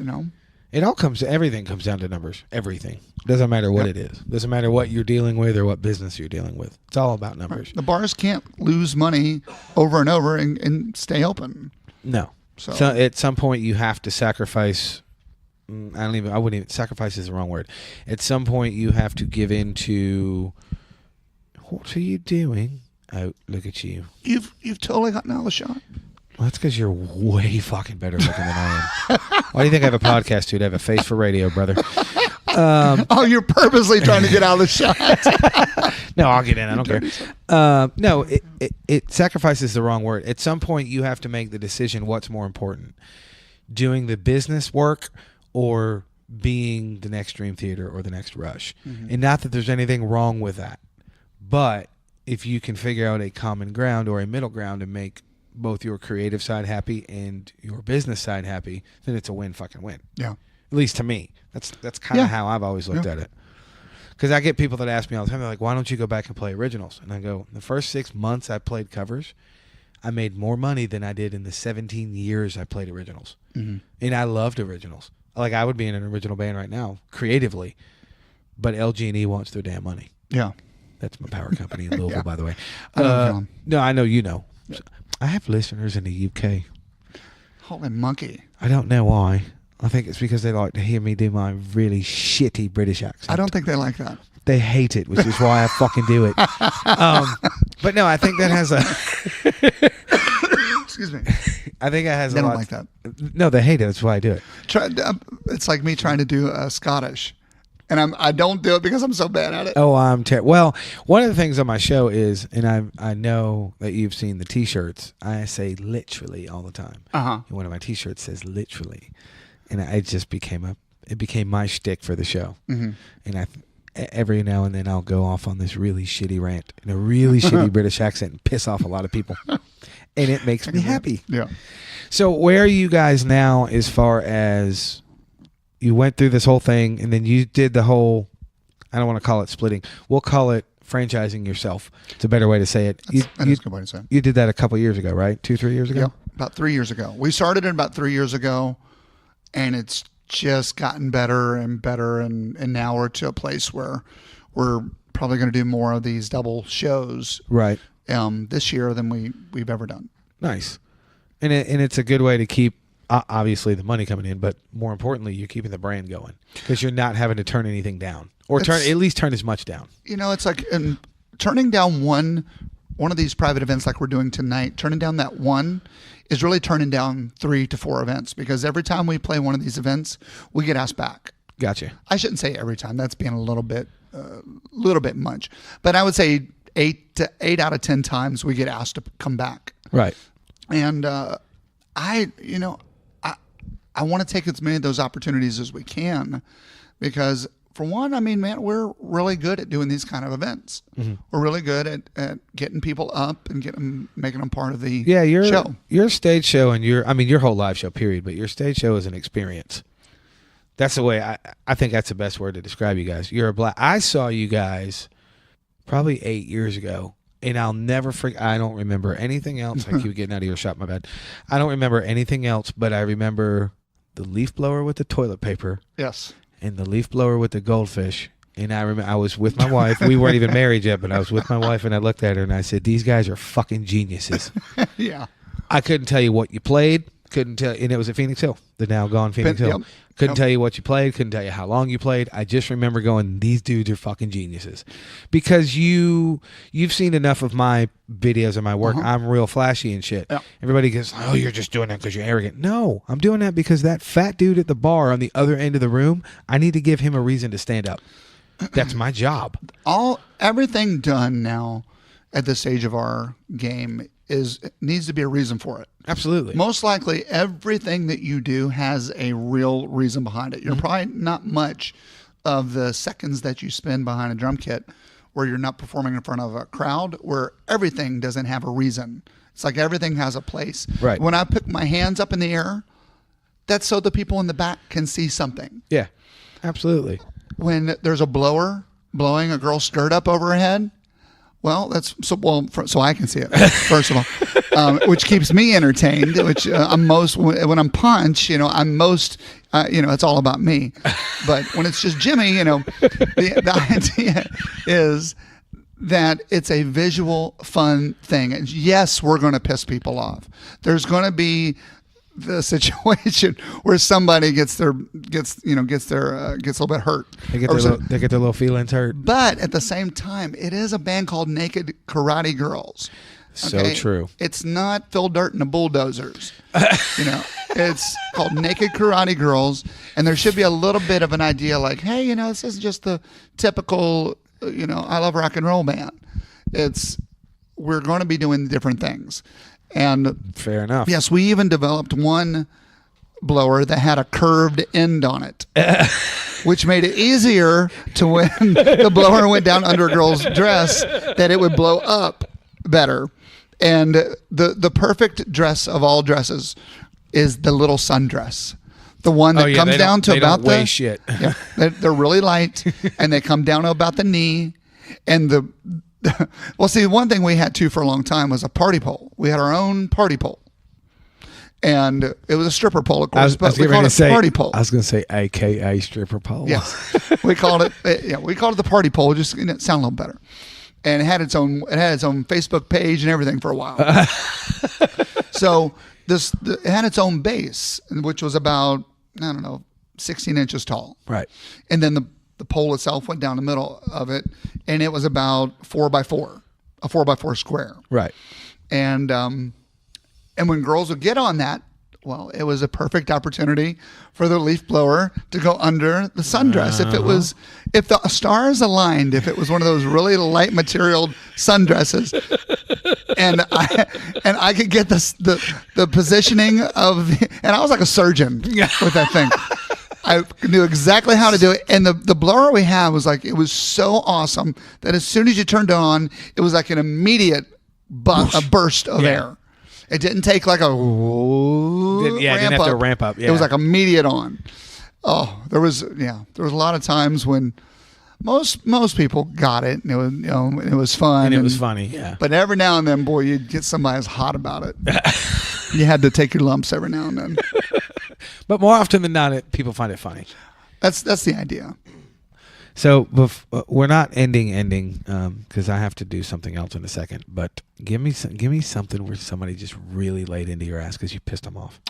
It all everything comes down to numbers. Everything. Doesn't matter what it is. Doesn't matter what you're dealing with or what business you're dealing with. It's all about numbers. Right. The bars can't lose money over and over and stay open. No. So at some point you have to sacrifice. Sacrifice is the wrong word. At some point you have to give in to. What are you doing? Oh, look at you. You've totally gotten out of the shot. Well, that's because you're way fucking better looking than I am. Why do you think I have a podcast, dude? I have a face for radio, brother. You're purposely trying to get out of the shot. No, I'll get in. I don't care. No, it sacrifices the wrong word. At some point, you have to make the decision what's more important. Doing the business work or being the next Dream Theater or the next Rush. Mm-hmm. And not that there's anything wrong with that. But if you can figure out a common ground or a middle ground and make both your creative side happy and your business side happy, then it's a fucking win. Yeah. At least to me. That's kind of how I've always looked at it. Because I get people that ask me all the time, they're like, why don't you go back and play originals? And I go, the first 6 months I played covers, I made more money than I did in the 17 years I played originals. Mm-hmm. And I loved originals. Like, I would be in an original band right now, creatively, but LG&E wants their damn money. Yeah. That's my power company in Louisville, by the way. No, I know you know. Yeah. I have listeners in the UK. Holy monkey. I don't know why. I think it's because they like to hear me do my really shitty British accent. I don't think they like that. They hate it, which is why I fucking do it. But no, I think that has a... Excuse me. I think it has they a lot... They don't like that. No, they hate it. That's why I do it. It's like me trying to do Scottish. And I don't do it because I'm so bad at it. Oh, I'm terrible. Well, one of the things on my show is, and I know that you've seen the T-shirts, I say literally all the time. Uh-huh. And one of my T-shirts says literally. And it just became my shtick for the show. Mm-hmm. And every now and then I'll go off on this really shitty rant in a really shitty British accent and piss off a lot of people. And it makes me happy. Yeah. So where are you guys now as far as... You went through this whole thing, and then you did the whole, I don't want to call it splitting. We'll call it franchising yourself. It's a better way to say it. That's a good way to say it. You did that a couple years ago, right? 2-3 years ago? Yep, about 3 years ago. We started it about 3 years ago, and it's just gotten better and better, and now we're to a place where we're probably going to do more of these double shows this year than we've ever done. Nice. And it's a good way to keep, obviously, the money coming in, but more importantly, you're keeping the brand going because you're not having to turn anything down or at least turn as much down. It's like turning down one of these private events like we're doing tonight, turning down that one is really turning down 3 to 4 events because every time we play one of these events, we get asked back. Gotcha. I shouldn't say every time. That's being a little bit much. But I would say 8 out of 10 times we get asked to come back. Right. And I want to take as many of those opportunities as we can because, for one, I mean, man, we're really good at doing these kind of events. Mm-hmm. We're really good at getting people up and making them part of the show. Your stage show and your whole live show, period, but your stage show is an experience. That's the way I think that's the best word to describe you guys. I saw you guys probably 8 years ago. And I'll never forget. I don't remember anything else. I keep getting out of your shop, my bad. I don't remember anything else, but I remember the leaf blower with the toilet paper. Yes. And the leaf blower with the goldfish. And I remember I was with my wife. We weren't even married yet, but I was with my wife, and I looked at her and I said, "These guys are fucking geniuses." Yeah. I couldn't tell you what you played. Couldn't tell, and it was at Phoenix Hill, the now gone Phoenix Hill. Yep. Couldn't tell you what you played. Couldn't tell you how long you played. I just remember going, "These dudes are fucking geniuses," because you've seen enough of my videos and my work. Uh-huh. I'm real flashy and shit. Yep. Everybody goes, "Oh, you're just doing that because you're arrogant." No, I'm doing that because that fat dude at the bar on the other end of the room, I need to give him a reason to stand up. That's my job. Everything done now at this stage of our game needs to be a reason for it. Absolutely. Most likely everything that you do has a real reason behind it. You're probably not much of the seconds that you spend behind a drum kit where you're not performing in front of a crowd, where everything doesn't have a reason. It's like everything has a place. Right. When I put my hands up in the air, that's so the people in the back can see something. Yeah, absolutely. When there's a blower blowing a girl's skirt up over her head, well, that's so I can see it, first of all, which keeps me entertained. Which I'm most when I'm punched, I'm most, it's all about me. But when it's just Jimmy, the idea is that it's a visual, fun thing. And yes, we're going to piss people off. There's going to be the situation where somebody gets a little bit hurt. They get their little feelings hurt. But at the same time, it is a band called Naked Karate Girls. Okay? So true. It's not Phil Dirt and the Bulldozers. It's called Naked Karate Girls, and there should be a little bit of an idea like, hey, this isn't just the typical, I love rock and roll band. We're going to be doing different things. And fair enough. Yes, we even developed one blower that had a curved end on it, which made it easier to when the blower went down under a girl's dress, that it would blow up better. And the perfect dress of all dresses is the little sundress. The one that comes down to about the shit. Yeah, they're really light, and they come down to about the knee, and well, see, one thing we had too for a long time was a party pole. We had our own party pole, and it was a stripper pole, of course, but we called it party pole. I was going to say AKA stripper pole. Yes, we called it the party pole. Just it sounded a little better, and it had its own Facebook page and everything for a while. So it had its own base, which was about 16 inches tall. Right, and then the pole itself went down the middle of it, and it was about 4x4, a 4x4 square. Right. And when girls would get on that, well, it was a perfect opportunity for the leaf blower to go under the sundress. Uh-huh. If the stars aligned, if it was one of those really light material sundresses, and I could get the positioning of, and I was like a surgeon with that thing. I knew exactly how to do it, and the blower we had it was so awesome that as soon as you turned it on, it was like an immediate burst of air. It didn't take like a didn't have to ramp up. Yeah. It was like immediate on. Oh, there was a lot of times when Most people got it, and it was it was fun, And it was funny, yeah. But every now and then, boy, you'd get somebody who's hot about it. You had to take your lumps every now and then. But more often than not, people find it funny. That's the idea. So we're not ending because I have to do something else in a second. But give me something where somebody just really laid into your ass because you pissed them off.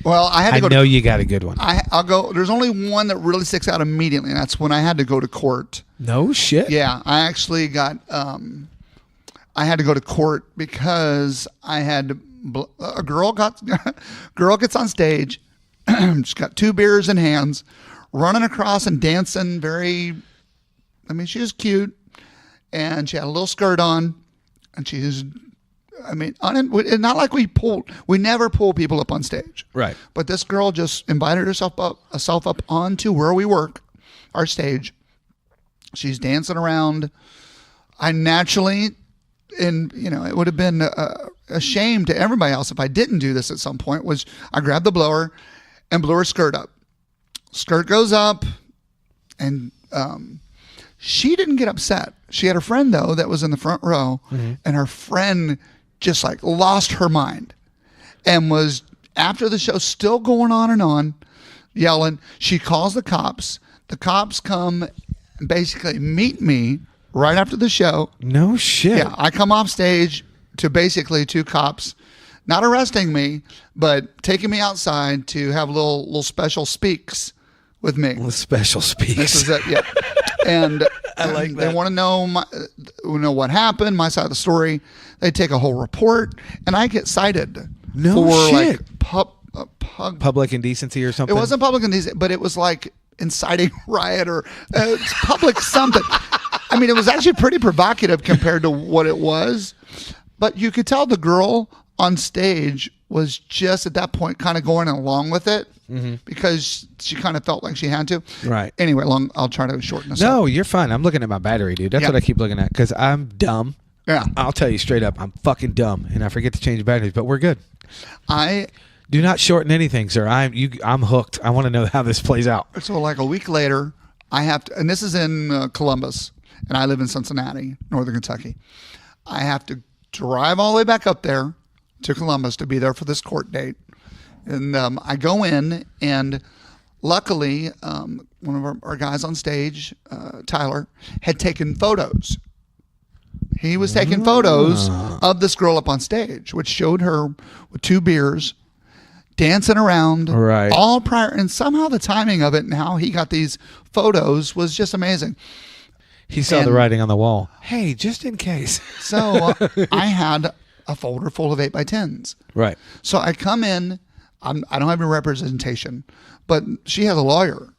Well, I know you got a good one. I'll go. There's only one that really sticks out immediately, and that's when I had to go to court. No shit. Yeah, I actually got. I had to go to court because I had a girl gets on stage. She's got 2 beers in hands, running across and dancing she was cute, and she had a little skirt on, and not like we never pull people up on stage. Right. But this girl just invited herself up onto where we work, our stage. She's dancing around. I naturally, and it would have been a shame to everybody else if I didn't do this at some point, was I grabbed the blower and blew her skirt up. Skirt goes up, and she didn't get upset. She had a friend, though, that was in the front row, and her friend just like lost her mind and was, after the show, still going on and on, yelling. She calls the cops. The cops come and basically meet me right after the show. No shit. Yeah, I come off stage to basically 2 cops, not arresting me, but taking me outside to have little special speaks with me. Little special speaks. This is it, yeah. And I like that. They want to know what happened, my side of the story. They take a whole report, and I get cited for shit. like Public indecency or something. It wasn't public indecency, but it was like inciting riot or public something. I mean, it was actually pretty provocative compared to what it was. But you could tell the girl on stage was just at that point kind of going along with it because she kind of felt like she had to. Right. Anyway, I'll try to shorten this up. No, you're fine. I'm looking at my battery, dude. That's what I keep looking at because I'm dumb. Yeah. I'll tell you straight up, I'm fucking dumb, and I forget to change batteries, but we're good. Do not shorten anything, sir. I'm hooked. I want to know how this plays out. So like a week later, I have to, and this is in Columbus, and I live in Cincinnati, Northern Kentucky. I have to drive all the way back up there to Columbus to be there for this court date. And I go in, and luckily, one of our guys on stage, Tyler, had taken photos. He was taking photos of this girl up on stage, which showed her with 2 beers, dancing around, right, all prior. And somehow the timing of it and how he got these photos was just amazing. He saw the writing on the wall. Hey, just in case. So I had a folder full of 8x10s. Right. So I come in. I don't have any representation, but she has a lawyer.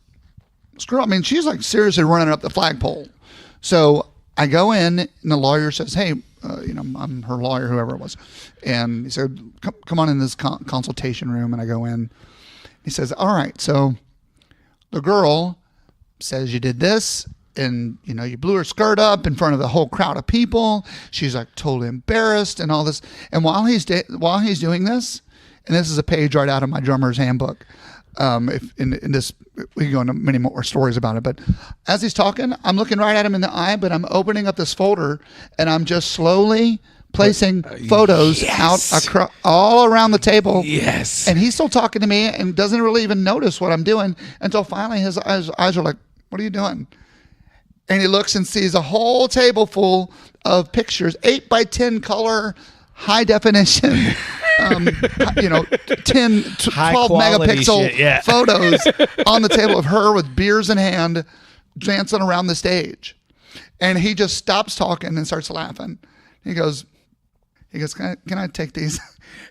This girl, I mean, she's like seriously running up the flagpole. So I go in, and the lawyer says, "Hey, I'm her lawyer, whoever it was," and he said, "Come on in this consultation room." And I go in. He says, "All right, so the girl says you did this, and you blew her skirt up in front of the whole crowd of people. She's like totally embarrassed and all this. And while he's doing this, and this is a page right out of my drummer's handbook. If in this, we can go into many more stories about it. But as he's talking, I'm looking right at him in the eye, but I'm opening up this folder, and I'm just slowly placing photos out all around the table. Yes. And he's still talking to me and doesn't really even notice what I'm doing until finally his eyes are like, "What are you doing?" And he looks and sees a whole table full of pictures, 8x10 color, high definition. 10, 12 megapixel photos on the table of her with beers in hand, dancing around the stage. And he just stops talking and starts laughing. He goes, can I take these?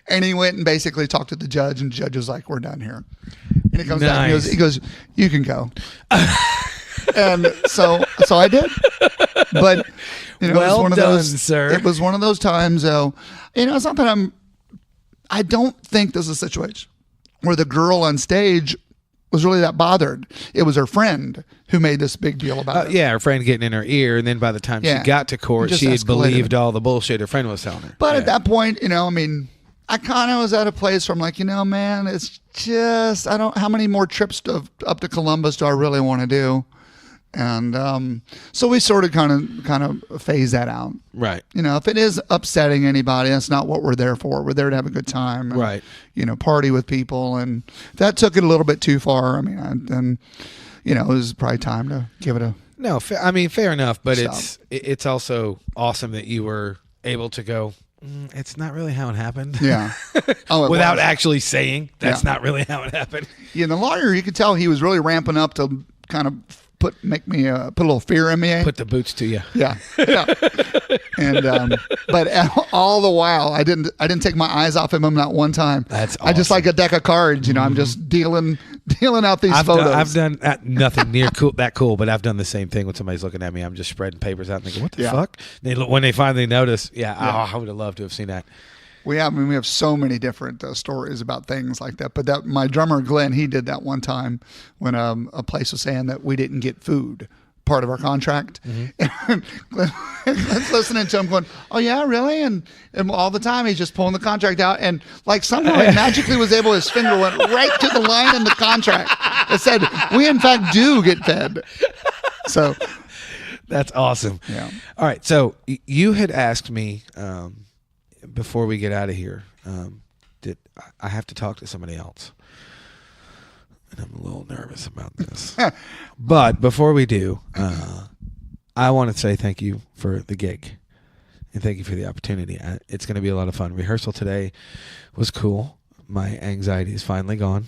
And he went and basically talked to the judge, and the judge was like, "We're done here." And he comes down and he goes, "You can go." And so I did. But it was one of those, sir. It was one of those times, though. It's not that I don't think this is a situation where the girl on stage was really that bothered. It was her friend who made this big deal about it. Yeah, her friend getting in her ear, and then by the time she got to court, she had believed all the bullshit her friend was telling her. But at that point, I kind of was at a place where I'm like, man, it's just, how many more trips up to Columbus do I really want to do? And so we sort of kind of phase that out. Right. If it is upsetting anybody, that's not what we're there for. We're there to have a good time. And, Right. Party with people. And if that took it a little bit too far, then, it was probably time to give it a... No, fair enough. But stop. it's also awesome that you were able to go, it's not really how it happened. Yeah. Oh, Without was. actually saying that's Yeah. not really how it happened. Yeah, the lawyer, you could tell he was really ramping up to kind of put a little fear in me. Put the boots to you. Yeah. And but all the while, I didn't take my eyes off him not one time. That's I just awesome. like a deck of cards. I'm just dealing out these photos. I've done nothing near that cool, but I've done the same thing when somebody's looking at me. I'm just spreading papers out and thinking, what the fuck? When they finally notice, oh, I would have loved to have seen that. We have so many different stories about things like that. But my drummer Glenn, he did that one time when a place was saying that we didn't get food, part of our contract. And Glenn's listening to him going, "Oh yeah, really?" And all the time he's just pulling the contract out, and like somehow he magically was able, his finger went right to the line in the contract that said, "We in fact do get fed." So that's awesome. Yeah. All right. So you had asked me. Before we get out of here, did I have to talk to somebody else? And I'm a little nervous about this. But before we do, I want to say thank you for the gig. And thank you for the opportunity. It's going to be a lot of fun. Rehearsal today was cool. My anxiety is finally gone.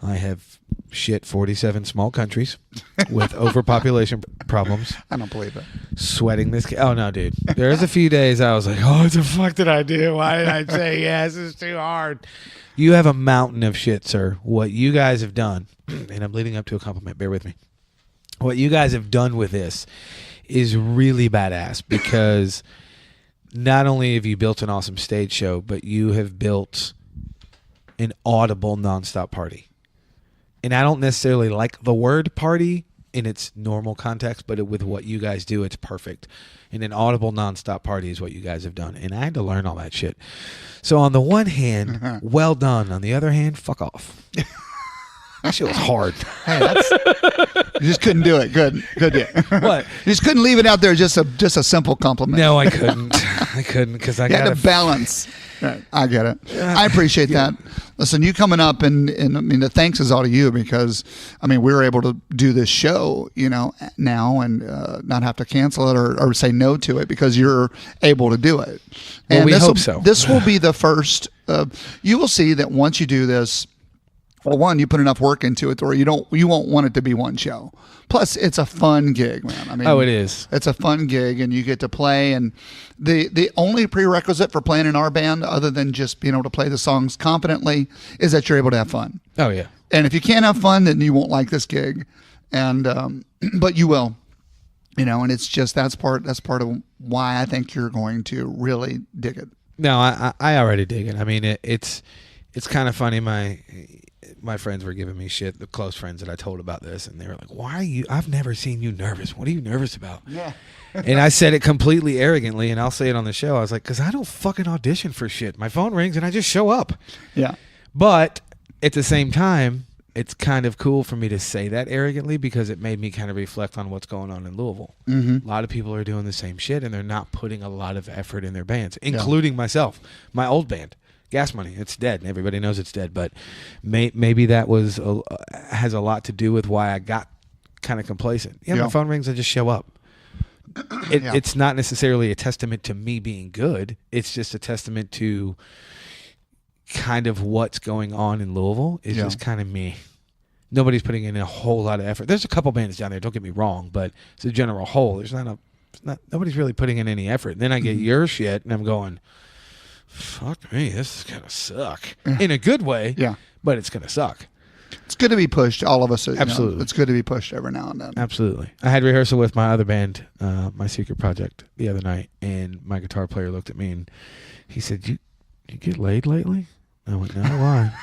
I have 47 small countries with overpopulation problems. I don't believe it. Sweating this. Oh, no, dude. There's a few days I was like, oh, what the fuck did I do? Why did I say yes? It's too hard. You have a mountain of shit, sir. What you guys have done, and I'm leading up to a compliment. Bear with me. What you guys have done with this is really badass because not only have you built an awesome stage show, but you have built an audible nonstop party. And I don't necessarily like the word party in its normal context, but with what you guys do, it's perfect. And an audible nonstop party is what you guys have done. And I had to learn all that shit. So on the one hand, well done. On the other hand, fuck off. That shit was hard. Hey, you just couldn't do it. Good. What? You just couldn't leave it out there. Just a simple compliment. No, I couldn't. I couldn't because I got to balance. Right. I get it. I appreciate that. Listen, you coming up, and I mean, the thanks is all to you because, I mean, we were able to do this show, now and not have to cancel it or say no to it because you're able to do it. Well, and we hope so. This will be the first. You will see that once you do this, well, one, you put enough work into it, or you won't want it to be one show. Plus, it's a fun gig, man. I mean, it is. It's a fun gig, and you get to play. And the only prerequisite for playing in our band, other than just being able to play the songs confidently, is that you're able to have fun. Oh yeah. And if you can't have fun, then you won't like this gig. And but you will, And it's just that's part of why I think you're going to really dig it. No, I already dig it. I mean, it's kind of funny. My friends were giving me shit, the close friends that I told about this, and they were like, why are you, I've never seen you nervous. What are you nervous about? Yeah. And I said it completely arrogantly, and I'll say it on the show. I was like, because I don't fucking audition for shit. My phone rings, and I just show up. Yeah. But at the same time, it's kind of cool for me to say that arrogantly because it made me kind of reflect on what's going on in Louisville. Mm-hmm. A lot of people are doing the same shit, and they're not putting a lot of effort in their bands, including myself, my old band. Gas Money, it's dead, and everybody knows it's dead. But maybe that has a lot to do with why I got kind of complacent. Yeah, my phone rings, I just show up. It's not necessarily a testament to me being good. It's just a testament to kind of what's going on in Louisville. It's just kind of me. Nobody's putting in a whole lot of effort. There's a couple bands down there, don't get me wrong, but it's a general whole. Nobody's really putting in any effort. And then I get your shit, and I'm going, fuck me, this is gonna suck in a good way. Yeah, but it's gonna suck. It's good to be pushed. All of us. Absolutely, it's good to be pushed every now and then. Absolutely. I had rehearsal with my other band, my secret project, the other night, and my guitar player looked at me and he said, "You get laid lately?" I went, "No, why?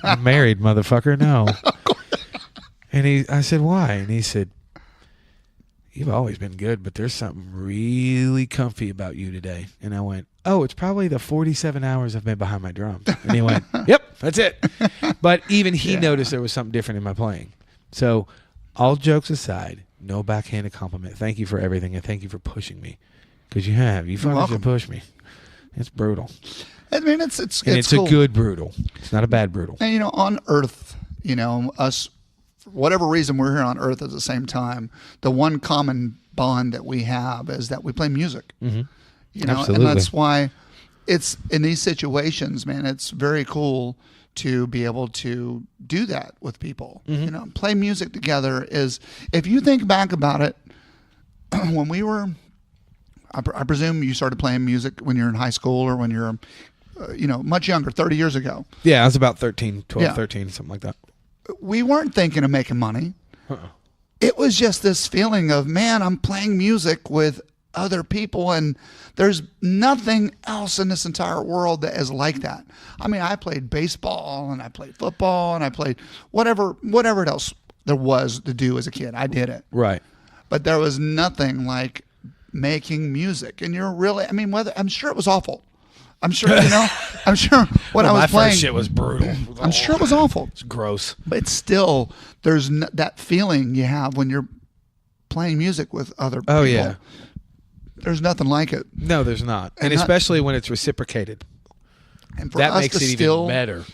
I'm married, motherfucker. No." And I said, "Why?" And he said, "You've always been good, but there's something really comfy about you today." And I went, "Oh, it's probably the 47 hours I've been behind my drum." And he went, "Yep, that's it." But even he noticed there was something different in my playing. So all jokes aside, No backhanded compliment. Thank you for everything, and thank you for pushing me. Because you have. You fucking should push me. It's brutal. I mean, it's cool. A good brutal. It's not a bad brutal. And, on Earth, us, for whatever reason, we're here on Earth at the same time. The one common bond that we have is that we play music. Mm-hmm. Absolutely. And that's why it's in these situations, man, it's very cool to be able to do that with people. Mm-hmm. Play music together is, if you think back about it, when we were, I presume you started playing music when you're in high school or when you're, much younger, 30 years ago. Yeah, I was about 13, 13, something like that. We weren't thinking of making money. It was just this feeling of, man, I'm playing music with other people, and there's nothing else in this entire world that is like that. I mean, I played baseball and I played football and I played whatever else there was to do as a kid. I did it. Right. But there was nothing like making music. And I'm sure it was awful. I'm sure, I'm sure what I was playing. My first shit was brutal. I'm sure it was awful. It's gross. But it's still, there's that feeling you have when you're playing music with other people. Oh, yeah. There's nothing like it. No, there's not. And especially when it's reciprocated. And for that us makes to it still, even better.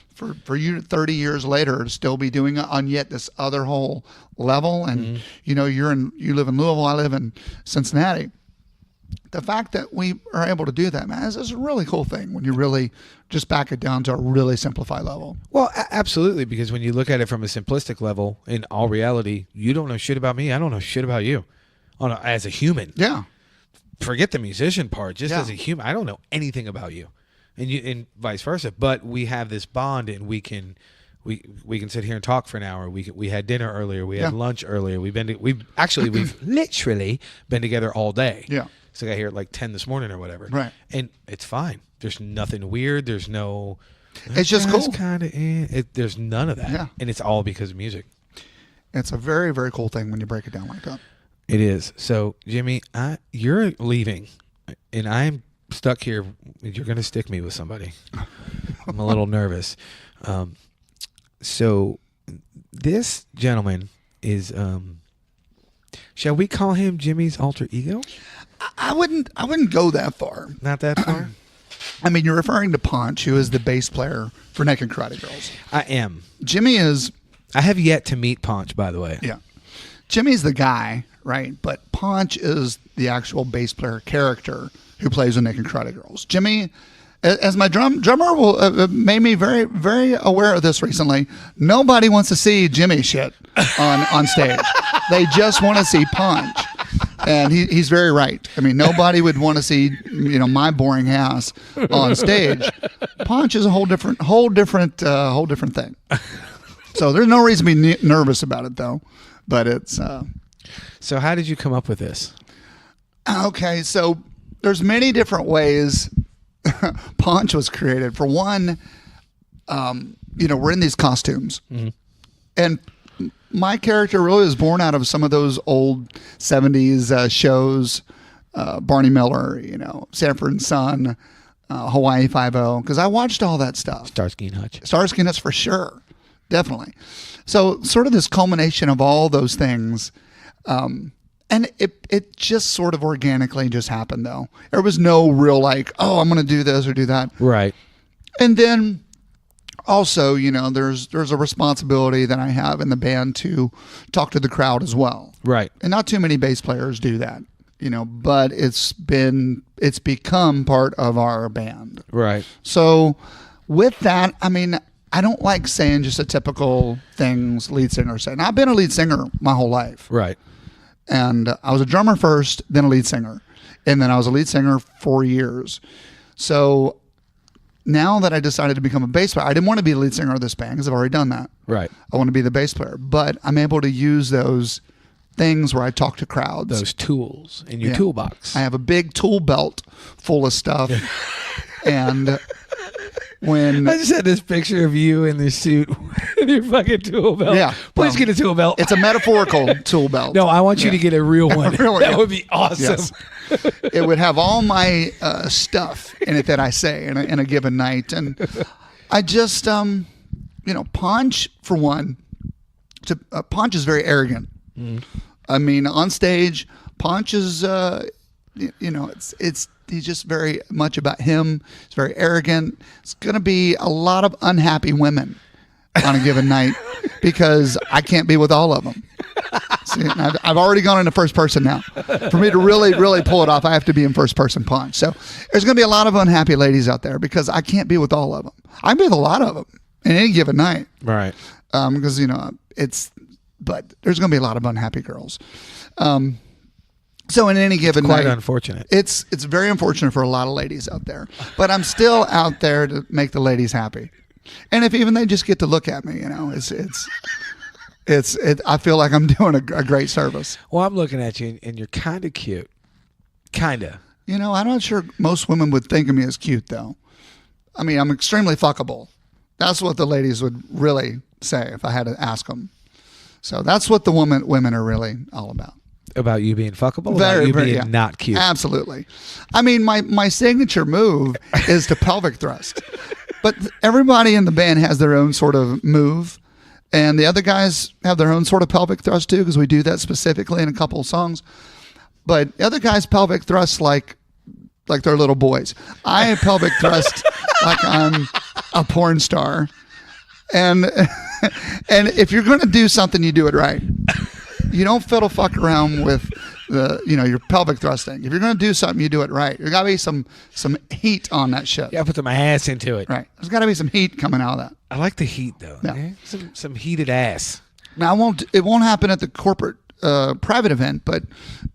For you 30 years later to still be doing it on yet this other whole level. And, you live in Louisville, I live in Cincinnati. The fact that we are able to do that, man, is a really cool thing when you really just back it down to a really simplified level. Well, absolutely, because when you look at it from a simplistic level, in all reality, you don't know shit about me. I don't know shit about you as a human. Yeah. Forget the musician part. Just as a human, I don't know anything about you, and vice versa. But we have this bond, and we can sit here and talk for an hour. We had dinner earlier. We had lunch earlier. We've literally been together all day. Yeah. So I got here at like 10 this morning or whatever. Right. And it's fine. There's nothing weird. There's no. It's just cool. There's none of that. Yeah. And it's all because of music. It's a very, very cool thing when you break it down like that. It is. So, Jimmy, you're leaving, and I'm stuck here. You're going to stick me with somebody. I'm a little nervous. So, this gentleman is. Shall we call him Jimmy's alter ego? I wouldn't go that far. Not that far. I mean, you're referring to Punch, who is the bass player for Naked Karate Girls. I am. Jimmy is. I have yet to meet Punch, by the way. Yeah. Jimmy's the guy, right? But Punch is the actual bass player character who plays with Naked Karate Girls. Jimmy, as my drummer made me very, very aware of this recently. Nobody wants to see Jimmy shit on stage. They just want to see Punch. And he's very right. I mean, nobody would want to see, my boring ass on stage. Punch is a whole different thing. So there's no reason to be nervous about it, though. But it's. So how did you come up with this? Okay, so there's many different ways Punch was created. For one, we're in these costumes, and my character really was born out of some of those old 70s shows, Barney Miller, Sanford and Son, Hawaii Five-0, because I watched all that stuff. Starsky and Hutch. Starsky and Hutch for sure, definitely. So sort of this culmination of all those things, and it just sort of organically just happened, though. There was no real I'm going to do this or do that. Right. And then also, there's a responsibility that I have in the band to talk to the crowd as well. Right. And not too many bass players do that, but it's become part of our band. Right. So with that, I mean, I don't like saying just a typical things lead singers say. And I've been a lead singer my whole life. Right. And I was a drummer first, then a lead singer. And then I was a lead singer 4 years. So now that I decided to become a bass player, I didn't want to be the lead singer of this band because I've already done that. Right. I want to be the bass player. But I'm able to use those things where I talk to crowds. Those tools in your toolbox. I have a big tool belt full of stuff. And when I just had this picture of you in the suit with your fucking tool belt. Yeah. Please get a tool belt. It's a metaphorical tool belt. No, I want you to get a real one. That would be awesome. Yes. It would have all my stuff in it that I say in a given night. And I just, Punch, for one, Punch is very arrogant. I mean, on stage, Ponch is, he's just very much about him. He's very arrogant. It's going to be a lot of unhappy women on a given night because I can't be with all of them. See, I've already gone into first person now. For me to really, really pull it off, I have to be in first person Ponch. So there's going to be a lot of unhappy ladies out there because I can't be with all of them. I can be with a lot of them in any given night. Right. Because, but there's going to be a lot of unhappy girls. So in any given Quite night, unfortunate. It's very unfortunate for a lot of ladies out there. But I'm still out there to make the ladies happy. And if even they just get to look at me, I feel like I'm doing a great service. Well, I'm looking at you, and you're kind of cute. Kind of. I'm not sure most women would think of me as cute, though. I mean, I'm extremely fuckable. That's what the ladies would really say if I had to ask them. So that's what the women are really all about. About you being fuckable? About you being not cute? Absolutely. I mean, my signature move is to pelvic thrust. But everybody in the band has their own sort of move. And the other guys have their own sort of pelvic thrust too, because we do that specifically in a couple of songs. But the other guys pelvic thrust like they're little boys. I pelvic thrust like I'm a porn star. And if you're going to do something, you do it right. You don't fiddle fuck around with your pelvic thrusting. If you're going to do something, you do it right. There's got to be some heat on that shit. Yeah, put some ass into it. Right. There's got to be some heat coming out of that. I like the heat though. Yeah. Okay? Some heated ass. Now it won't happen at the corporate private event, but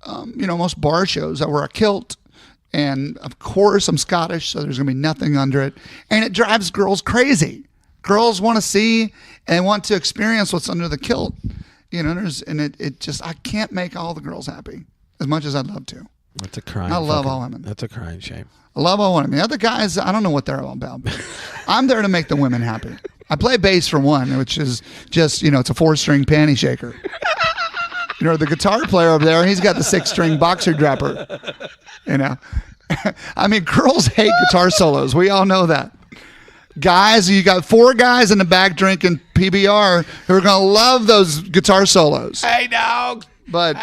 most bar shows I wear a kilt, and of course I'm Scottish, so there's going to be nothing under it, and it drives girls crazy. Girls want to see and want to experience what's under the kilt. I can't make all the girls happy as much as I'd love to. That's a crying. I love all women. That's a crying shame. I love all women. The other guys, I don't know what they're all about. But I'm there to make the women happy. I play bass for one, which is just, it's a 4-string panty shaker. The guitar player over there, he's got the 6-string boxer dropper. I mean, girls hate guitar solos. We all know that. Guys, you got 4 guys in the back drinking PBR who are going to love those guitar solos. Hey, dog. But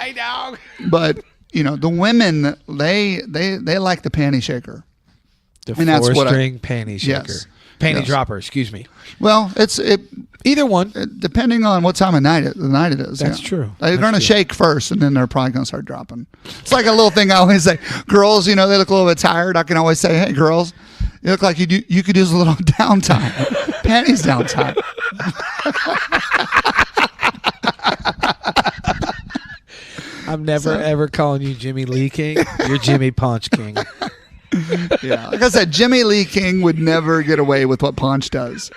the women, they like the panty shaker. The 4-string panty shaker. Yes. Panty dropper, excuse me. Well, either one. Depending on what time of night it is. That's true. They're going to shake first, and then they're probably going to start dropping. It's like a little thing I always say. Girls, they look a little bit tired. I can always say, hey, girls, you look like you could use a little downtime. Panties downtime. I'm never ever calling you Jimmy Lee King. You're Jimmy Ponch King. Yeah, like I said, Jimmy Lee King would never get away with what Ponch does.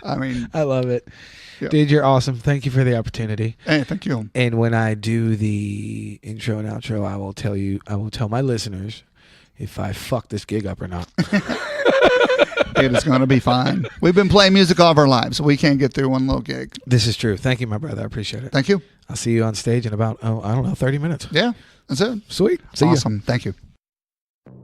I mean, I love it. Yeah. Dude, you're awesome. Thank you for the opportunity. Hey, thank you. And when I do the intro and outro, I will tell my listeners if I fuck this gig up or not. It is going to be fine. We've been playing music all of our lives, so we can't get through one little gig. This is true. Thank you, my brother. I appreciate it. Thank you. I'll see you on stage in about, 30 minutes. Yeah, that's it. Sweet. See awesome. Thank you.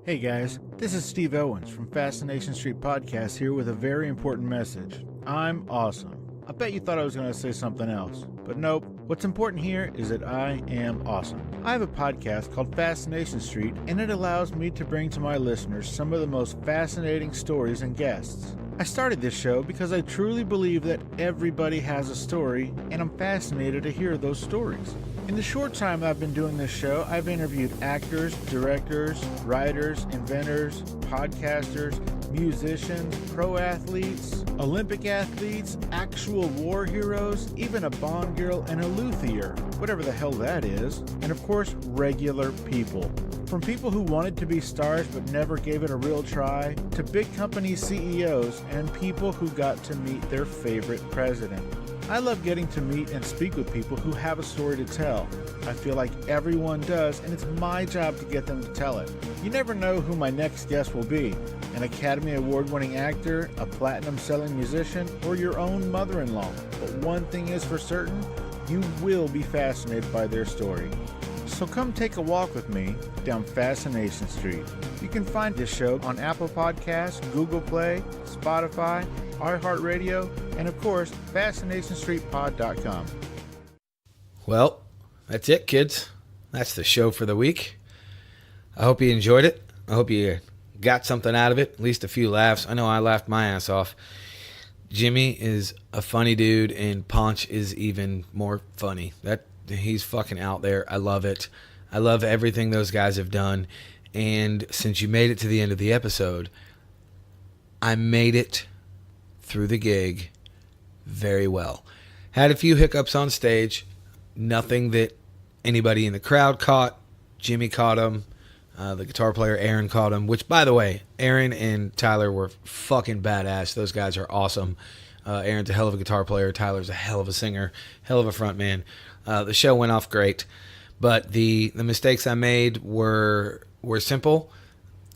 Hey guys, this is Steve Owens from Fascination Street Podcast here with a very important message. I'm awesome. I bet you thought I was going to say something else, but nope. What's important here is that I am awesome. I have a podcast called Fascination Street, and it allows me to bring to my listeners some of the most fascinating stories and guests. I started this show because I truly believe that everybody has a story, and I'm fascinated to hear those stories. In the short time I've been doing this show, I've interviewed actors, directors, writers, inventors, podcasters, musicians, pro athletes, Olympic athletes, actual war heroes, even a Bond girl and a luthier, whatever the hell that is, and of course, regular people. From people who wanted to be stars but never gave it a real try, to big company CEOs and people who got to meet their favorite president. I love getting to meet and speak with people who have a story to tell. I feel like everyone does, and it's my job to get them to tell it. You never know who my next guest will be. An Academy Award-winning actor, a platinum-selling musician, or your own mother-in-law. But one thing is for certain, you will be fascinated by their story. So come take a walk with me down Fascination Street. You can find this show on Apple Podcasts, Google Play, Spotify, iHeartRadio, and of course, FascinationStreetPod.com. Well, that's it, kids. That's the show for the week. I hope you enjoyed it. I hope you got something out of it, at least a few laughs. I know I laughed my ass off. Jimmy is a funny dude, and Ponch is even more funny. He's fucking out there. I love it. I love everything those guys have done. And since you made it to the end of the episode, I made it through the gig very well. Had a few hiccups on stage. Nothing that anybody in the crowd caught. Jimmy caught them. The guitar player, Aaron, caught him. Which, by the way, Aaron and Tyler were fucking badass. Those guys are awesome. Aaron's a hell of a guitar player. Tyler's a hell of a singer. Hell of a front man. The show went off great. But the mistakes I made were simple.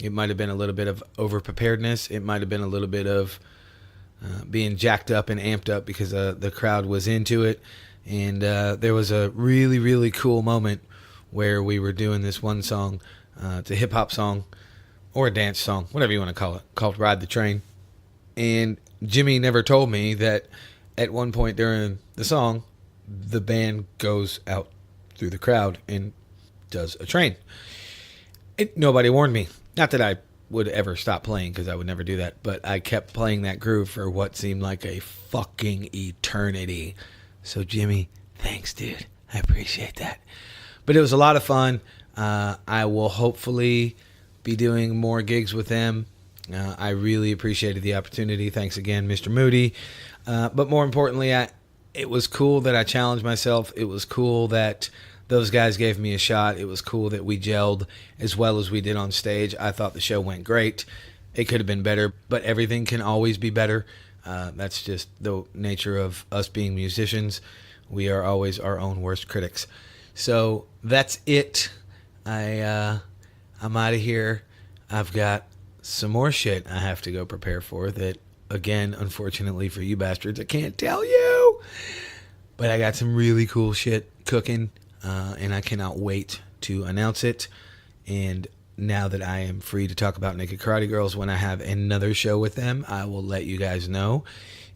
It might have been a little bit of over-preparedness. It might have been a little bit of being jacked up and amped up because the crowd was into it. And there was a really, really cool moment where we were doing this one song. It's a hip-hop song or a dance song, whatever you want to call it, called Ride the Train. And Jimmy never told me that at one point during the song, the band goes out through the crowd and does a train. Nobody warned me. Not that I would ever stop playing, because I would never do that, but I kept playing that groove for what seemed like a fucking eternity. So Jimmy, thanks, dude. I appreciate that. But it was a lot of fun. I will hopefully be doing more gigs with them. I really appreciated the opportunity. Thanks again, Mr. Moody. But more importantly, it was cool that I challenged myself. It was cool that those guys gave me a shot. It was cool that we gelled as well as we did on stage. I thought the show went great. It could have been better, but everything can always be better. That's just the nature of us being musicians. We are always our own worst critics. So that's it. I'm out of here. I've got some more shit I have to go prepare for that, again, unfortunately for you bastards, I can't tell you. But I got some really cool shit cooking, and I cannot wait to announce it. And now that I am free to talk about Naked Karate Girls, when I have another show with them, I will let you guys know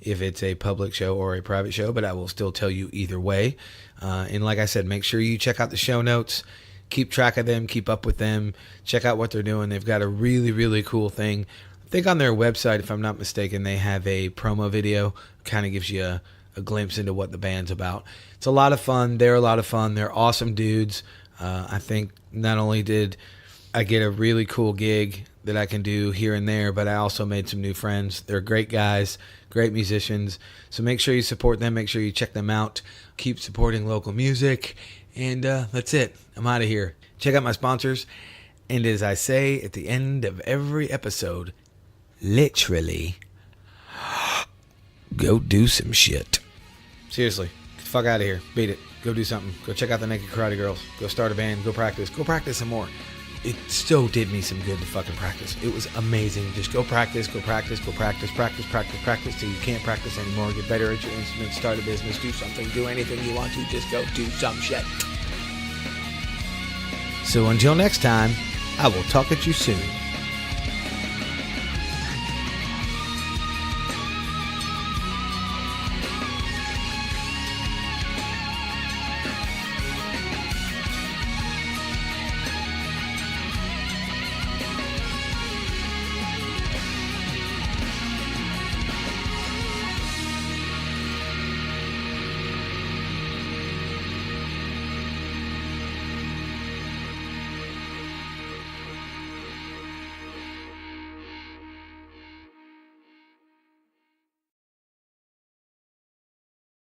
if it's a public show or a private show, but I will still tell you either way. And like I said, make sure you check out the show notes. Keep track of them. Keep up with them. Check out what they're doing. They've got a really, really cool thing. I think on their website, if I'm not mistaken, they have a promo video. Kind of gives you a glimpse into what the band's about. It's a lot of fun. They're a lot of fun. They're awesome dudes. I think not only did I get a really cool gig that I can do here and there, but I also made some new friends. They're great guys, great musicians. So make sure you support them. Make sure you check them out. Keep supporting local music. And that's it. I'm out of here. Check out my sponsors. And as I say at the end of every episode, literally, go do some shit. Seriously. Get the fuck out of here. Beat it. Go do something. Go check out the Naked Karate Girls. Go start a band. Go practice. Go practice some more. It so did me some good to fucking practice. It was amazing. Just go practice, go practice, go practice, practice, practice, practice till you can't practice anymore. Get better at your instrument, start a business, do something, do anything you want to. Just go do some shit. So until next time, I will talk at you soon.